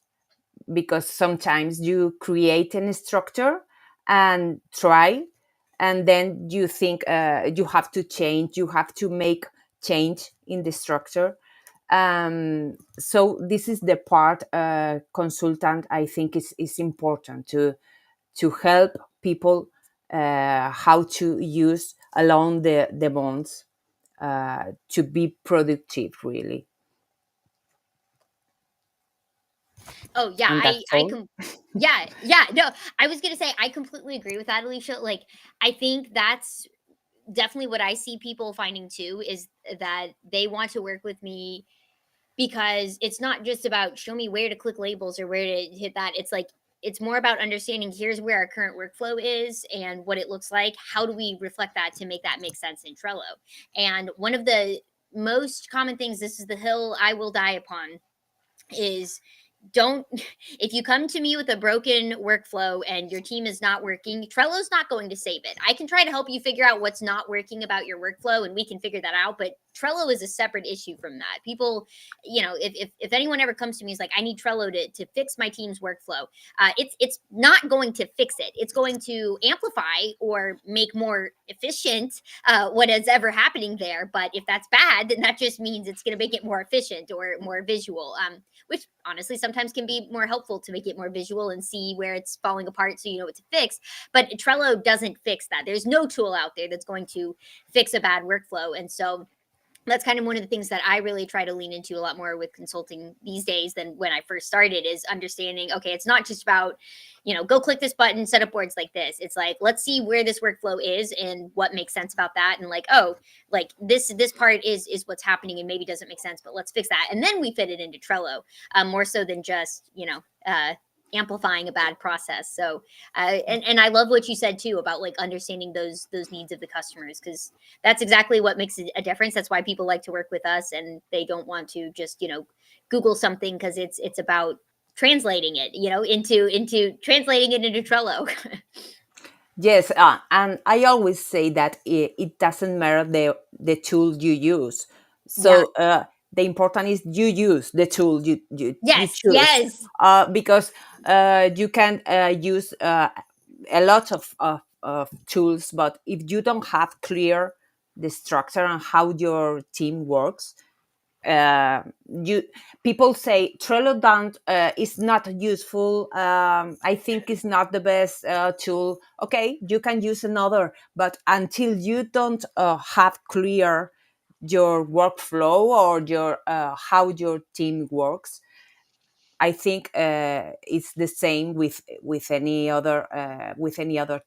because sometimes you create a structure and try, and then you think you have to change, you have to make change in the structure. So this is the part consultant, I think, is important to help people how to use along the months to be productive, really. Oh yeah, And that's all. yeah. No, I was gonna say I completely agree with that, Alicia. Like, I think that's definitely what I see people finding too, is that they want to work with me because it's not just about show me where to click labels or where to hit that. It's like, it's more about understanding here's where our current workflow is and what it looks like. How do we reflect that to make that make sense in Trello? And one of the most common things, this is the hill I will die upon, is don't if you come to me with a broken workflow and your team is not working, Trello's not going to save it. I can try to help you figure out what's not working about your workflow and we can figure that out, but Trello is a separate issue from that. People, if anyone ever comes to me is like, I need Trello to fix my team's workflow, it's not going to fix it. It's going to amplify or make more efficient what is ever happening there. But if that's bad, then that just means it's going to make it more efficient or more visual, which honestly sometimes can be more helpful to make it more visual and see where it's falling apart so you know what to fix. But Trello doesn't fix that. There's no tool out there that's going to fix a bad workflow. And so that's kind of one of the things that I really try to lean into a lot more with consulting these days than when I first started, is understanding, okay, it's not just about, go click this button, set up boards like this. It's like, let's see where this workflow is and what makes sense about that. And like, oh, like this part is what's happening and maybe doesn't make sense, but let's fix that. And then we fit it into Trello, more so than just, amplifying a bad process. So and I love what you said too about like understanding those needs of the customers, because that's exactly what makes a difference. That's why people like to work with us, and they don't want to just Google something, because it's about translating it into translating it into Trello. Yes, and I always say that it doesn't matter the tool you use. So the important is you use the tool you Yes, choose. yes. Because you can use a lot of tools, but if you don't have clear the structure and how your team works, people say Trello is not useful. I think it's not the best tool. Okay, you can use another, but until you don't have clear your workflow or your how your team works, I think it's the same with any other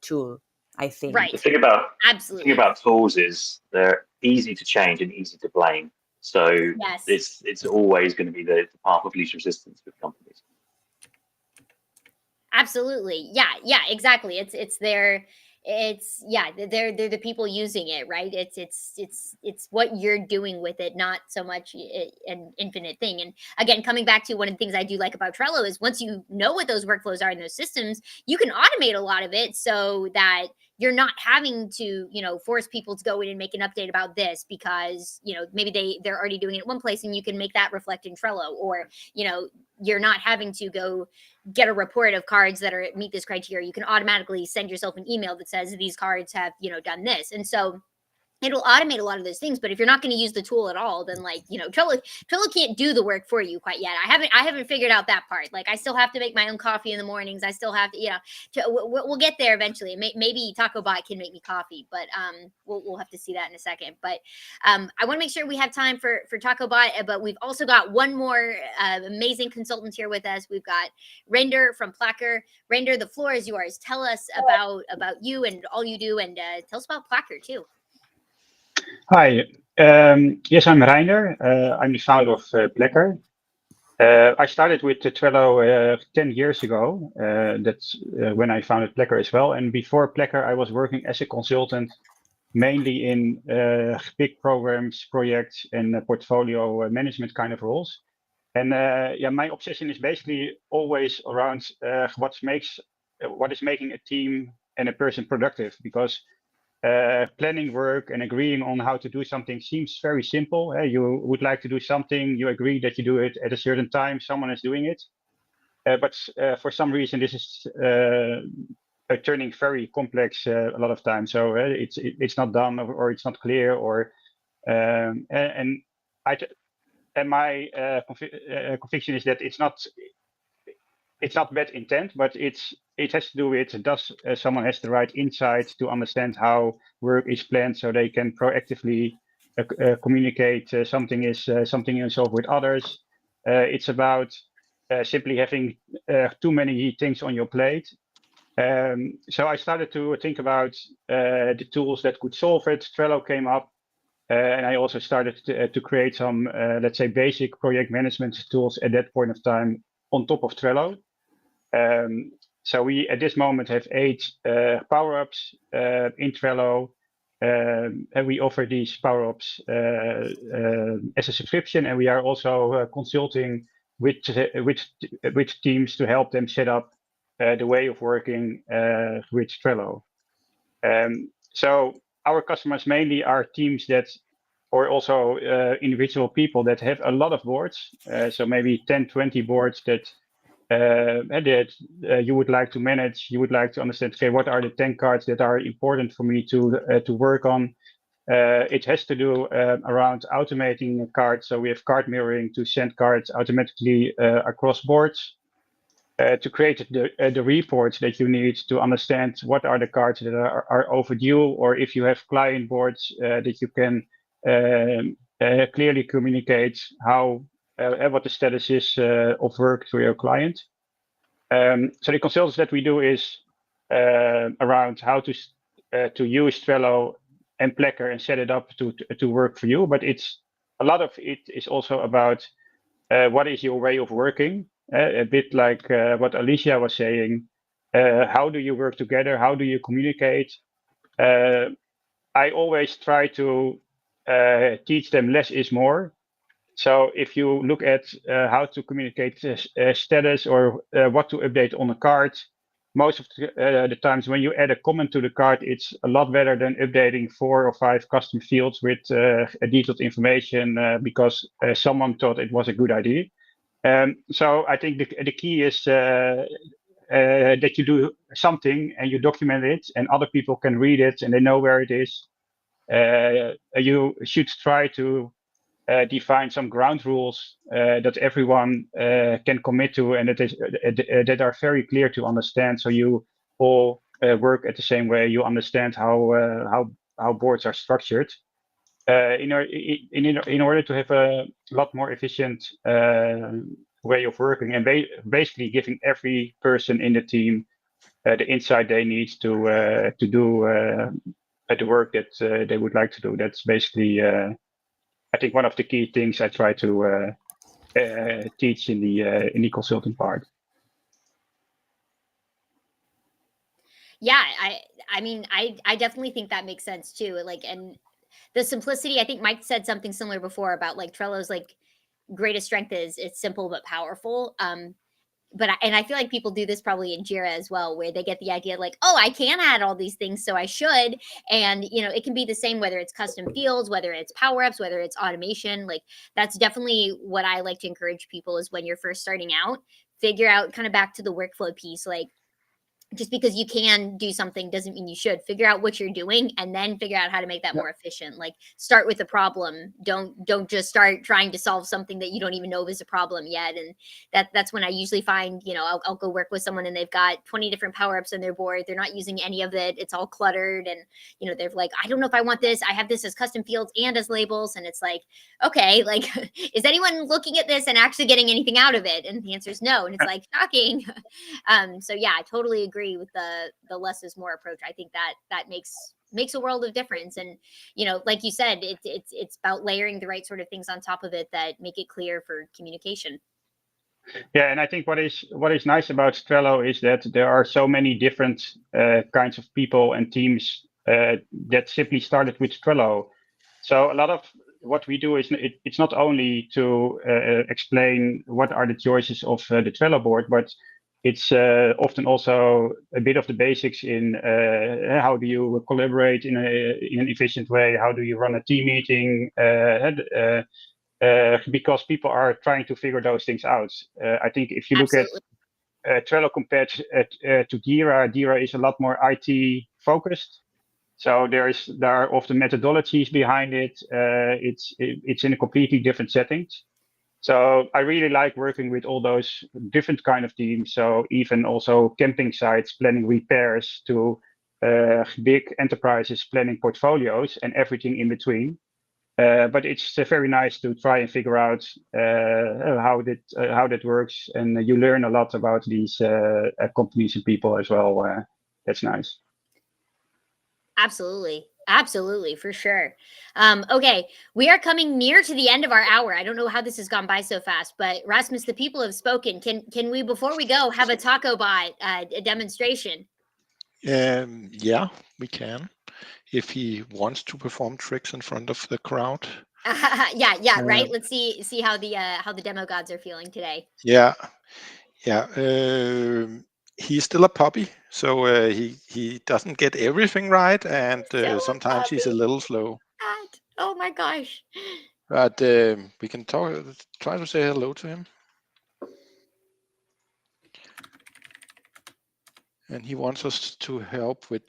tool. I think. Right. The thing about Absolutely. tools is they're easy to change and easy to blame. So yes. it's always going to be the path of least resistance with companies. Absolutely. Yeah, exactly. They're the people using it, right? It's what you're doing with it, not so much an infinite thing. And again, coming back to one of the things I do like about Trello is once you know what those workflows are in those systems, you can automate a lot of it so that you're not having to, force people to go in and make an update about this because, maybe they're already doing it one place, and you can make that reflect in Trello, or, you're not having to go get a report of cards that meet this criteria. You can automatically send yourself an email that says these cards have, done this. And so it'll automate a lot of those things. But if you're not going to use the tool at all, then Trello can't do the work for you quite yet. I haven't figured out that part. Like I still have to make my own coffee in the mornings. I still have to, we'll get there eventually. Maybe TacoBot can make me coffee, but we'll have to see that in a second. But I want to make sure we have time for TacoBot, but we've also got one more amazing consultant here with us. We've got Render from Placker. Render, the floor is yours. Tell us about you and all you do, and tell us about Placker too. Hi, yes, I'm Reiner. I'm the founder of Placker. I started with Trello 10 years ago. That's when I founded Placker as well. And before Placker, I was working as a consultant, mainly in big programs, projects, and portfolio management kind of roles. And my obsession is basically always around what is making a team and a person productive, because planning work and agreeing on how to do something seems very simple. You would like to do something, you agree that you do it at a certain time, someone is doing it. But for some reason, this is turning very complex a lot of times. So it's not done, or it's not clear, or and my conviction is that it's not bad intent, but it has to do with does someone has the right insight to understand how work is planned, so they can proactively communicate something is solved with others. It's about simply having too many things on your plate. So I started to think about the tools that could solve it. Trello came up. And I also started to create some, let's say, basic project management tools at that point of time on top of Trello. So we, at this moment, have 8 power-ups in Trello. And we offer these power-ups as a subscription, and we are also consulting with teams to help them set up the way of working with Trello. So our customers mainly are teams that, or also individual people that have a lot of boards. So maybe 10, 20 boards that you would like to manage. You would like to understand, okay, what are the 10 cards that are important for me to work on? It has to do around automating cards. So we have card mirroring to send cards automatically across boards. To create the reports that you need to understand what are the cards that are overdue, or if you have client boards that you can clearly communicate how what the status is of work to your client. So the consultants that we do is around how to use Trello and Plecker and set it up to work for you. But it's a lot of it is also about what is your way of working. A bit like what Alicia was saying. How do you work together? How do you communicate? I always try to teach them less is more. So if you look at how to communicate status or what to update on a card, most of the times when you add a comment to the card, it's a lot better than updating 4 or 5 custom fields with detailed information because someone thought it was a good idea. So I think the key is that you do something and you document it and other people can read it and they know where it is. You should try to define some ground rules that everyone can commit to and that are very clear to understand. So you all work at the same way. You understand how boards are structured. In order to have a lot more efficient way of working, and basically giving every person in the team the insight they need to do the work that they would like to do. That's basically, I think, one of the key things I try to teach in the consulting part. Yeah, I mean, I definitely think that makes sense too. Like, and the simplicity, I think Mike said something similar before about like Trello's like greatest strength is it's simple but powerful. But I feel like people do this probably in Jira as well, where they get the idea like, oh, I can add all these things, so I should. And it can be the same whether it's custom fields, whether it's power ups, whether it's automation. Like that's definitely what I like to encourage people is when you're first starting out, figure out kind of back to the workflow piece, like just because you can do something doesn't mean you should. Figure out what you're doing and then figure out how to make that more efficient. Like start with a problem. Don't just start trying to solve something that you don't even know is a problem yet. And that's when I usually find, I'll go work with someone and they've got 20 different power-ups on their board. They're not using any of it. It's all cluttered. And, they're like, I don't know if I want this. I have this as custom fields and as labels. And it's like, okay, like, is anyone looking at this and actually getting anything out of it? And the answer is no. And it's like shocking. So yeah, I totally agree with the less is more approach. I think that makes a world of difference. And like you said, it's about layering the right sort of things on top of it that make it clear for communication. Yeah, and I think what is nice about Trello is that there are so many different kinds of people and teams that simply started with Trello. So a lot of what we do is it's not only to explain what are the choices of the Trello board, but it's often also a bit of the basics in how do you collaborate in an efficient way? How do you run a team meeting? Because people are trying to figure those things out. I think if you look Absolutely. at Trello compared to Jira is a lot more IT focused. So there are often methodologies behind it. It's in a completely different settings. So I really like working with all those different kind of teams. So even also camping sites planning repairs to big enterprises planning portfolios and everything in between. But it's very nice to try and figure out how that works, and you learn a lot about these companies and people as well. That's nice. Absolutely. Absolutely, for sure. Okay, we are coming near to the end of our hour. I don't know how this has gone by so fast, but Rasmus, the people have spoken. Can we, before we go, have a taco bot demonstration? Yeah, we can. If he wants to perform tricks in front of the crowd. Yeah, right. Let's see how the demo gods are feeling today. Yeah. He's still a puppy, so he doesn't get everything right, and sometimes he's a little slow. Oh my gosh. But we can try to say hello to him. And he wants us to help with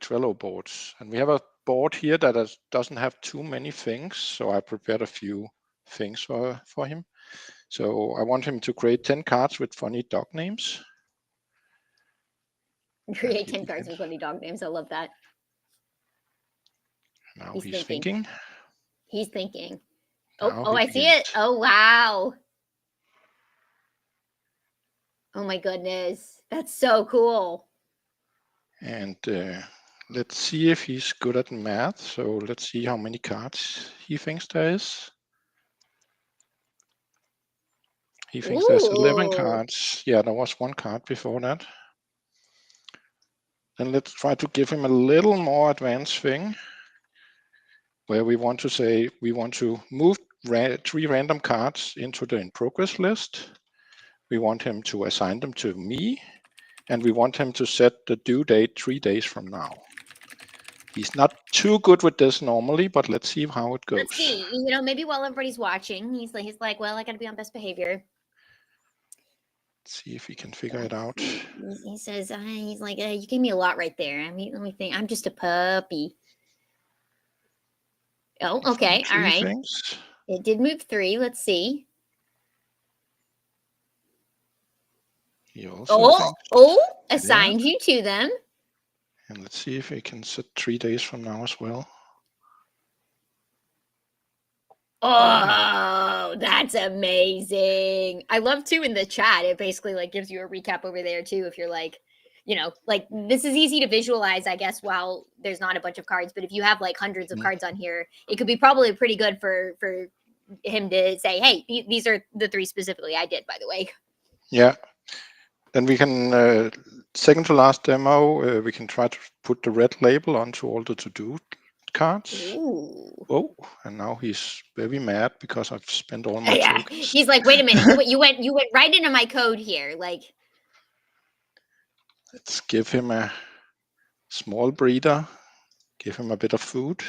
Trello boards. And we have a board here that doesn't have too many things, so I prepared a few things for him. So I want him to create 10 cards with funny dog names. Create 10 cards with funny dog names. I love that. Now he's thinking. He's thinking. Now Oh, I see it. Oh, wow. Oh my goodness. That's so cool. And let's see if he's good at math. So let's see how many cards he thinks there is. He thinks there's 11 cards. Yeah, there was one card before that. Then let's try to give him a little more advanced thing, where we want to say we want to move 3 random cards into the in progress list. We want him to assign them to me, and we want him to set the due date 3 days from now. He's not too good with this normally, but let's see how it goes. Let's see. You know, maybe while everybody's watching, he's like, well, I got to be on best behavior. Let's see if he can figure it out. He says, he's like, you gave me a lot right there. I mean, let me think. I'm just a puppy. Oh, okay. All right. Things. It did move 3. Let's see. He also assigned you to them. And let's see if we can set 3 days from now as well. Oh, that's amazing. I love too in the chat. It basically like gives you a recap over there too. If you're like, you know, like this is easy to visualize, I guess, while there's not a bunch of cards. But if you have like hundreds of cards on here, it could be probably pretty good for him to say, hey, these are the 3 specifically I did, by the way. Yeah. Then we can, second to last demo, we can try to put the red label onto all the to-do cards. Ooh. Oh, and now he's very mad because I've spent all my tokens. He's like, wait a minute, you went right into my code here. Like, let's give him a small breeder, give him a bit of food.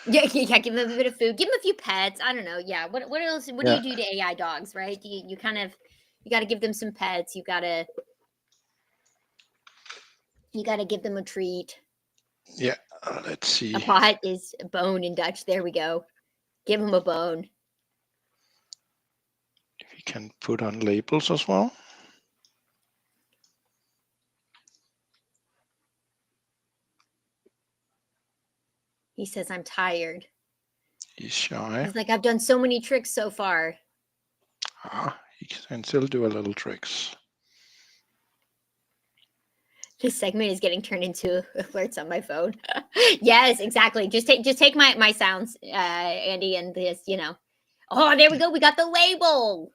Yeah, give him a bit of food, give him a few pets. I don't know. Yeah, what else? What do you do to AI dogs, right? You kind of, you got to give them some pets. You got to give them a treat. Yeah, let's see. A pot is a bone in Dutch. There we go. Give him a bone. If you can put on labels as well. He says, I'm tired. He's shy. He's like, I've done so many tricks so far. He can still do a little tricks. This segment is getting turned into alerts on my phone. Yes, exactly. Just take my sounds, Andy, and this, you know. Oh, there we go. We got the label.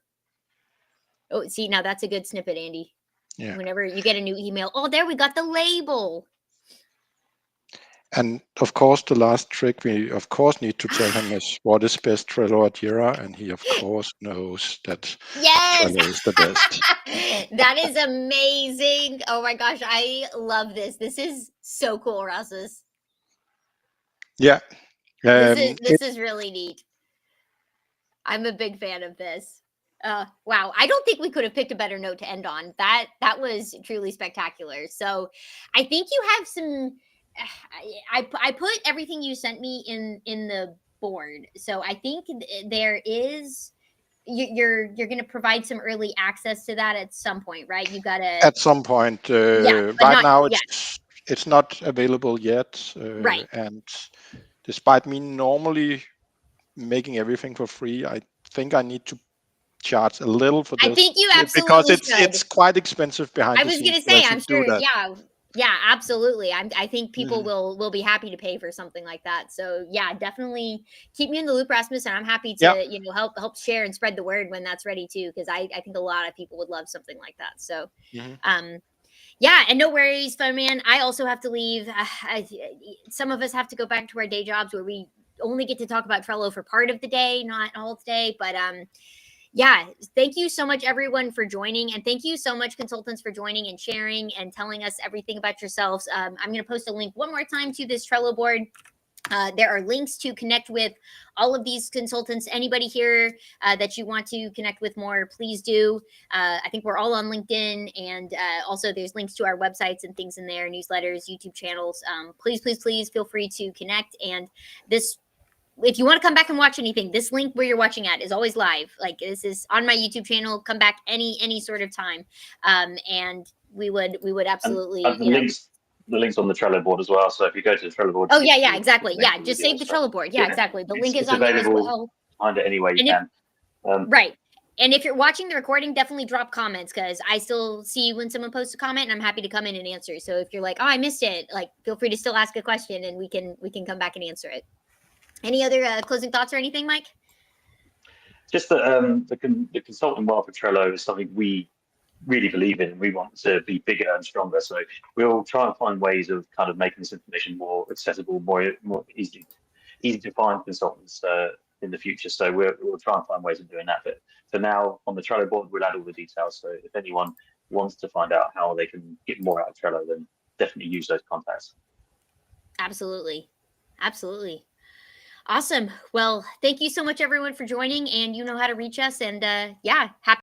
Oh, see, now that's a good snippet, Andy. Yeah. Whenever you get a new email, oh, there we got the label. And of course, the last trick we of course need to tell him is what is best Trello at Jira, and he of course knows that Trello is the best. That is amazing. Oh my gosh, I love this. This is so cool, Rasmus. Yeah. This is really neat. I'm a big fan of this. Wow, I don't think we could have picked a better note to end on. That was truly spectacular. So I think you have some. I put everything you sent me in the board. So I think there is. You're going to provide some early access to that at some point, right? You got to. At some point. Right now, it's not available yet. Right. And despite me normally making everything for free, I think I need to charge a little for this. I think you absolutely because it's quite expensive behind the scenes. I was going to say, I'm sure. Yeah. Yeah, absolutely. I think people Mhm. will be happy to pay for something like that. So yeah, definitely keep me in the loop, Rasmus, and I'm happy Yeah. to, help share and spread the word when that's ready too, because I think a lot of people would love something like that. So Mhm. yeah, and no worries, fun man. I also have to leave. Some of us have to go back to our day jobs where we only get to talk about Trello for part of the day, not all of the day. But yeah, thank you so much, everyone, for joining. And thank you so much, consultants, for joining and sharing and telling us everything about yourselves. I'm going to post a link one more time to this Trello board. There are links to connect with all of these consultants. Anybody here that you want to connect with more, please do. I think we're all on LinkedIn, and also there's links to our websites and things in there, newsletters, YouTube channels. Please, please, please feel free to connect. And this, if you want to come back and watch anything, this link where you're watching at is always live. Like, this is on my YouTube channel. Come back any sort of time, and we would absolutely, And the links on the Trello board as well. So if you go to the Trello board, oh yeah, exactly. Yeah, just save the So, Trello board. Yeah, exactly. The link is it's on there as available. well. Find it any way you And if, can. right. And if you're watching the recording, definitely drop comments, because I still see when someone posts a comment, and I'm happy to come in and answer. So if you're like, oh, I missed it, like, feel free to still ask a question, and we can come back and answer it. Any other closing thoughts or anything, Mike? Just that the consulting world for Trello is something we really believe in, and we want to be bigger and stronger. So we'll try and find ways of kind of making this information more accessible, more easy to find consultants in the future. So we'll try and find ways of doing that. But for now, on the Trello board, we'll add all the details. So if anyone wants to find out how they can get more out of Trello, then definitely use those contacts. Absolutely. Absolutely. Awesome. Well, thank you so much, everyone, for joining, and you know how to reach us. And yeah, happy